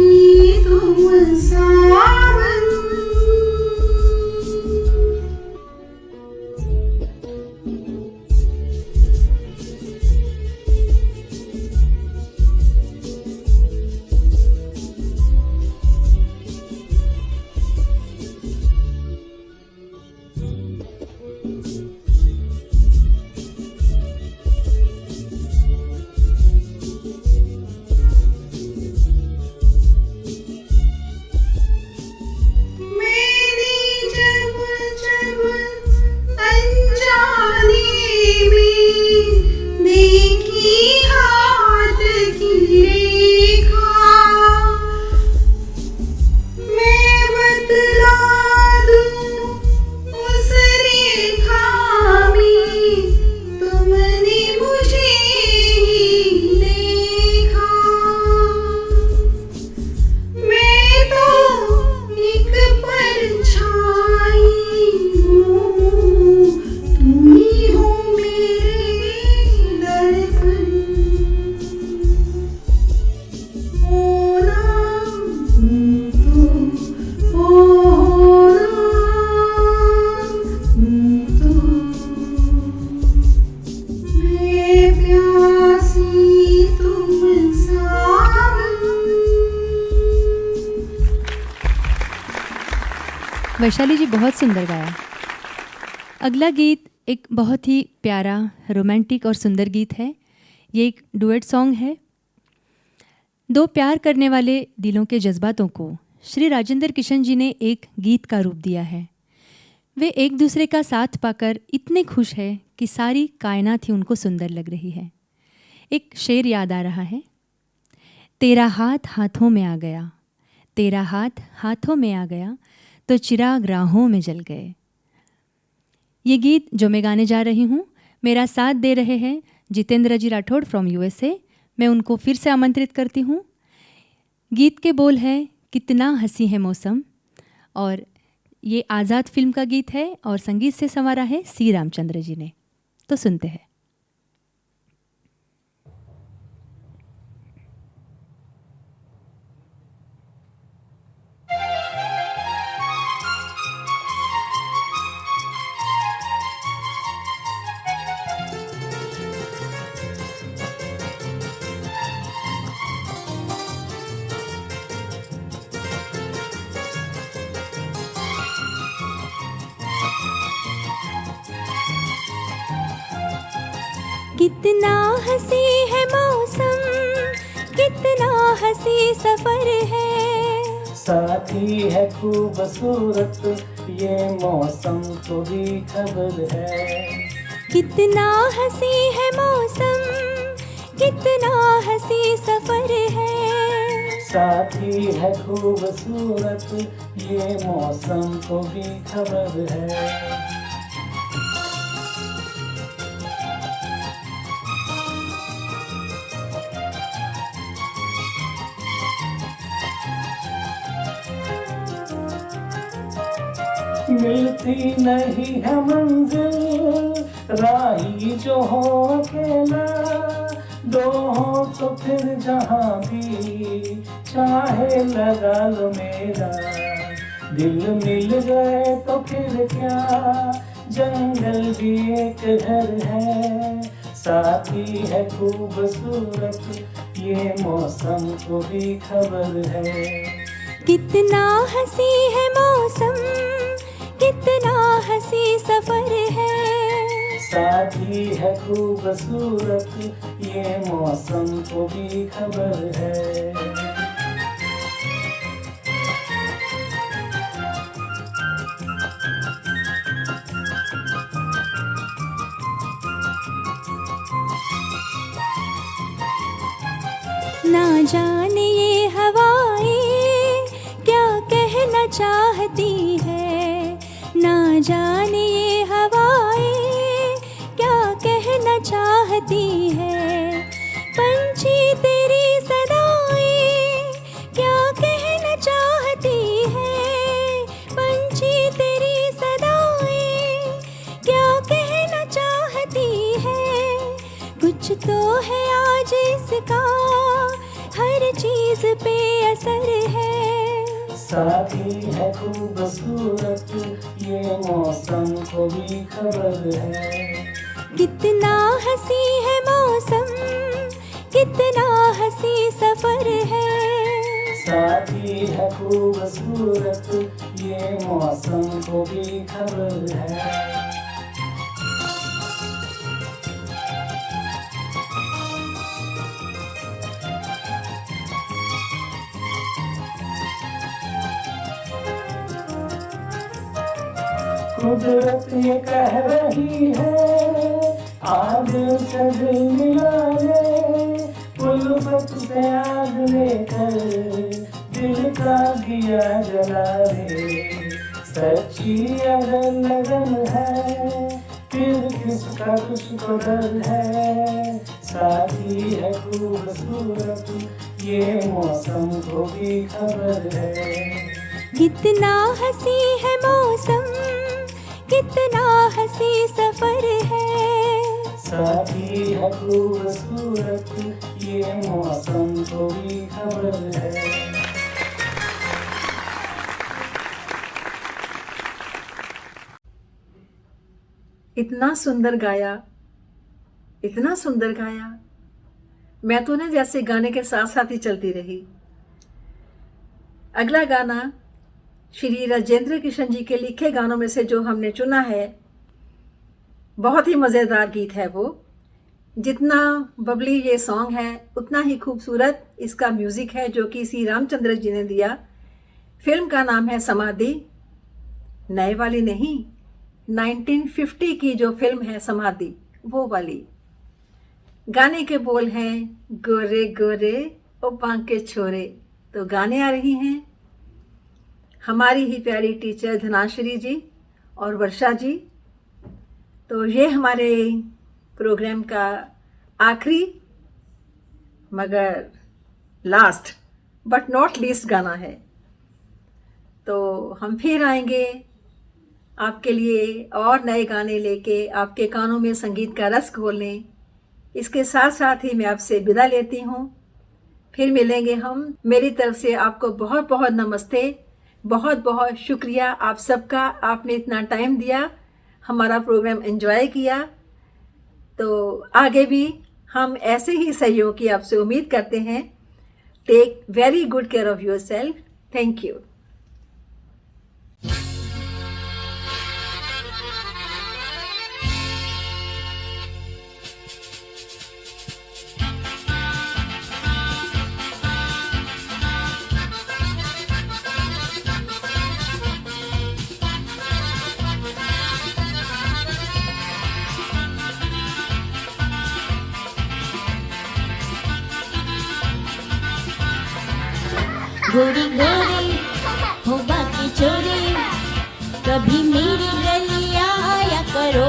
तुम सावन। मेरी जब जब अनजाने में देखी हाथ की रेखा, मैं बतला दूं उस रेखा में तुमने मुझे ही देखा, मैं तो एक परछाई हूँ, तुम ही हो मेरे दर्पण, होना तो होना तो, मैं प्यासी तुम सावन। वैशाली जी, बहुत सुंदर गाया। अगला गीत एक बहुत ही प्यारा, रोमांटिक और सुंदर गीत है। ये एक डुएट सॉन्ग है। दो प्यार करने वाले दिलों के जज्बातों को श्री राजेंद्र कृष्ण जी ने एक गीत का रूप दिया है। वे एक दूसरे का साथ पाकर इतने खुश हैं कि सारी कायनात ही उनको सुंदर लग रही है। एक शेर याद आ रहा है, तेरा हाथ हाथों में आ गया, तेरा हाथ हाथों में आ गया तो चिराग राहों में जल गए। ये गीत जो मैं गाने जा रही हूँ, मेरा साथ दे रहे हैं जितेंद्र जी राठौड़ फ्रॉम यूएसए। मैं उनको फिर से आमंत्रित करती हूँ। गीत के बोल है कितना हंसी है मौसम, और ये आज़ाद फिल्म का गीत है और संगीत से संवारा है सी रामचंद्र जी ने। तो सुनते हैं। कितना हंसी है मौसम, कितना हंसी सफर है। साथी है खूबसूरत ये मौसम को भी खबर है। कितना हंसी है मौसम, कितना हंसी सफर है। साथी है खूबसूरत ये मौसम को भी खबर है। मिलती नहीं है मंजिल, राही जो हो अकेला, दो हो तो फिर जहाँ भी चाहे लगा लो मेरा। दिल मिल गए तो फिर क्या, जंगल भी एक घर है। साथी है खूबसूरत ये मौसम को भी खबर है। कितना हंसी है मौसम, कितना हंसी सफर है। साथी है खूबसूरत ये मौसम को भी खबर है। ना जाने ये हवाएं क्या कहना चाहती है। ना जाने ये हवाएं क्या कहना चाहती है। पंछी तेरी सदाएं क्या कहना चाहती है। पंछी तेरी सदाएं क्या कहना चाहती है। कुछ तो है आज इसका हर चीज पे असर है। साथी है खूबसूरत ये मौसम को भी खबर है। कितना हंसी है मौसम, कितना हंसी सफर है। साथी है खूबसूरत ये मौसम को भी खबर है। कुदरत ये कह रही है आग से दिल मिला ले। उल्फत से आग लेकर दिल का दिया जला ले। सच्ची अगर लगन है फिर किसका तुझको डर है। साथी है खूबसूरत ये मौसम को भी खबर है। कितना हंसी है मौसम, कितना हंसी सफर है। साथी है खूबसूरत ये मौसम को भी खबर है। इतना सुंदर गाया, इतना सुंदर गाया। मैं तो ना जैसे गाने के साथ साथ ही चलती रही। अगला गाना श्री राजेंद्र कृष्ण जी के लिखे गानों में से जो हमने चुना है, बहुत ही मज़ेदार गीत है वो। जितना बबली ये सॉन्ग है उतना ही खूबसूरत इसका म्यूज़िक है जो कि सी रामचंद्र जी ने दिया। फिल्म का नाम है समाधि। नए वाली नहीं, 1950 की जो फिल्म है समाधि, वो वाली। गाने के बोल हैं गोरे गोरे ओ बांके छोरे। तो गाने आ रही हैं हमारी ही प्यारी टीचर धनाश्री जी और वर्षा जी। तो ये हमारे प्रोग्राम का आखिरी मगर लास्ट बट नॉट लीस्ट गाना है। तो हम फिर आएंगे आपके लिए और नए गाने लेके, आपके कानों में संगीत का रस घोलने। इसके साथ साथ ही मैं आपसे विदा लेती हूँ। फिर मिलेंगे हम। मेरी तरफ से आपको बहुत बहुत नमस्ते, बहुत बहुत शुक्रिया आप सबका। आपने इतना टाइम दिया, हमारा प्रोग्राम एंजॉय किया। तो आगे भी हम ऐसे ही सहयोग की आपसे उम्मीद करते हैं। Take very good care of yourself. Thank you. गोरी गोरी हो बाकी छोरी, कभी मेरी गली आया करो।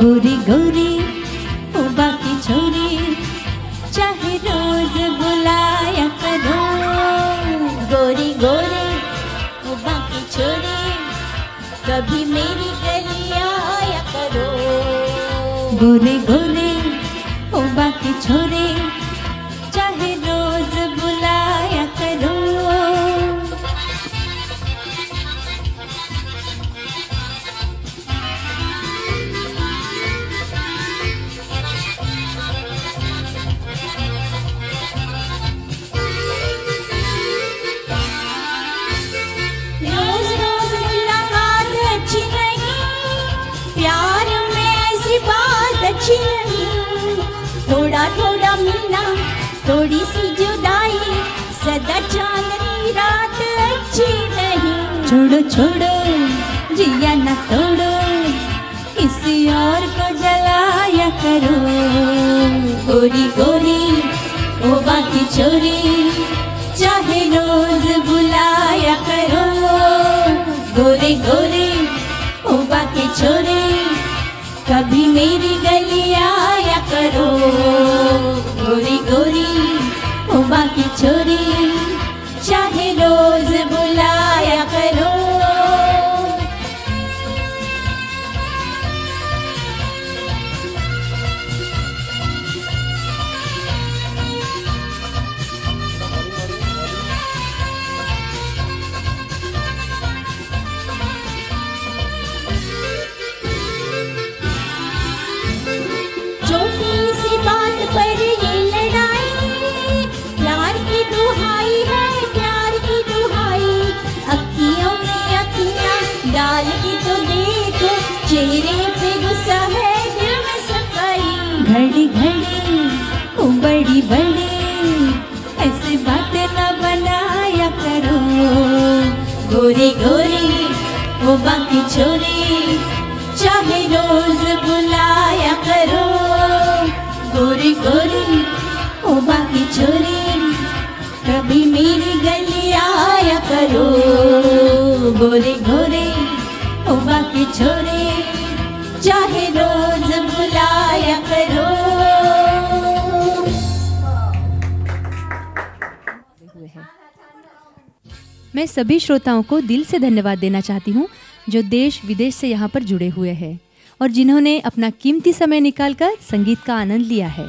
गोरी गोरी ओ बाकी छोरी, चाहे रोज बुलाया करो। गोरी गोरी हो बाकी छोरी, कभी मेरी गली आया करो। गोरे गोरे ओ बाकी छोरे, चाहे रोज बुलाया करो। रोज रोज मुलाकात अच्छी नहीं, प्यार में ऐसी बात अच्छी नहीं। थोड़ा थोड़ा मिलना, थोड़ी सी जुदाई, सदा चांदनी रात अच्छी नहीं। छोड़ो छोड़ो जिया न तोड़ो, किसी और को जलाया करो। गोरी गोरी ओ बाकी छोरी, चाहे रोज बुलाया करो। गोरे गोरे ओ बाकी छोरी, कभी मेरी गली आया करो। गोरी गोरी ओ बाकी छोरी, चाहे रोज बुलाया करो। छोटी सी बात पर ये लड़ाई, प्यार की दुहाई है, प्यार की दुहाई। अखियों में अखियां डाल के तो देखो, चेहरे पे गुस्सा है, दिल में सफाई। घड़ी घड़ी ओ बड़ी बड़ी, ऐसी बातें न बनाया करो। गोरी गोरी वो बाकी छोरी, चाहे रोज बुलाया करो। गोरी गोरी वो बाकी छोरी, कभी मेरी गली आया करो। गोरी गोरी वो बाकी छोरी, चाहे रोज बुलाया करो। मैं सभी श्रोताओं को दिल से धन्यवाद देना चाहती हूँ जो देश विदेश से यहाँ पर जुड़े हुए हैं और जिन्होंने अपना कीमती समय निकालकर संगीत का आनंद लिया है।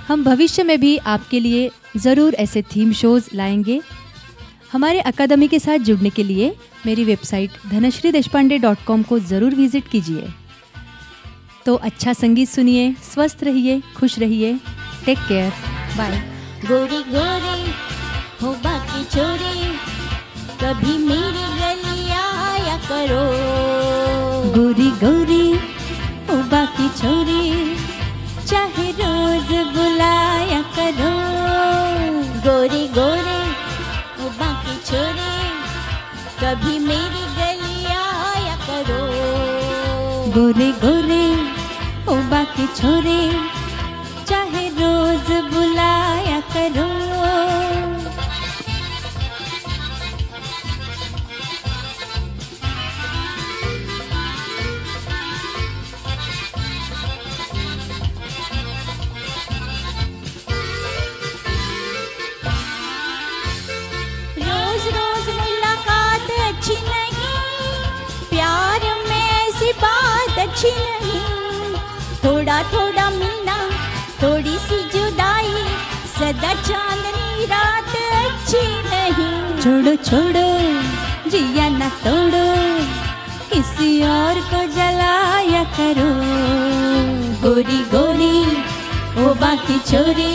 हम भविष्य में भी आपके लिए ज़रूर ऐसे थीम शोज़ लाएंगे। हमारे अकादमी के साथ जुड़ने के लिए मेरी वेबसाइट dhanashree.deshpande.com को ज़रूर विज़िट कीजिए। तो अच्छा संगीत सुनिए, स्वस्थ रहिए, खुश रहिए। Take care, bye. गोरी गोरी हो बाकी छोरी, कभी मेरी गली आया करो। गोरी गोरी ओ बाकी छोरी, चाहे रोज बुलाया करो। गोरी गोरी हो बाकी छोरी, कभी मेरी गली आया करो। गोरे गोरे ओ बाकी छोरे, चाहे रोज बुलाया करो। थोड़ा थोड़ा मिलना, थोड़ी सी जुदाई, सदा चांदनी रात अच्छी नहीं। छोड़ो छोड़ो जिया न तोड़ो, किसी और को जलाया करो। गोरी गोरी ओ बाकी छोरी,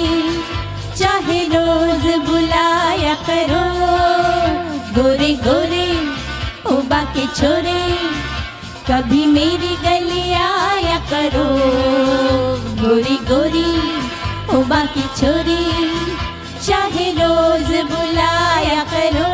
चाहे रोज बुलाया करो। गोरे गोरे ओ बाकी छोरे, कभी मेरी गली आया करो। गोरी गोरी ओ बाकी छोरी, चाहे रोज बुलाया करो।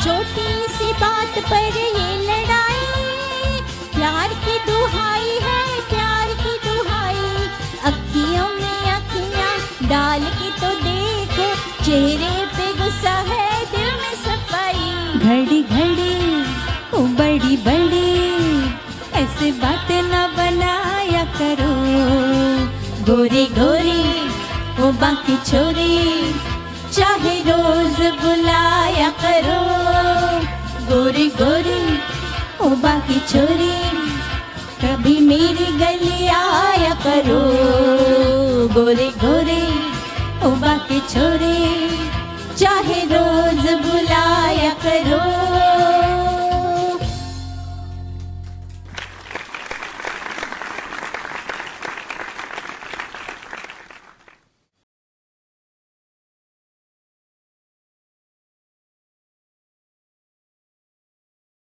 छोटी सी बात पर ये लड़ाई, प्यार की दुहाई है, प्यार की दुहाई। अखियों में अखियां डाल के तो देखो, चेहरे पे गुस्सा है, दिल में सफाई। घड़ी घड़ी ओ बड़ी बड़ी, ऐसे बातें न बनाया करो। गोरी गोरी ओ बाकी छोरी, चाहे रोज बुलाया करो। गोरी गोरी ओ बाकी छोरी, कभी मेरी गली आया करो। गोरे गोरे ओ बाकी छोरी, चाहे रोज बुलाया करो।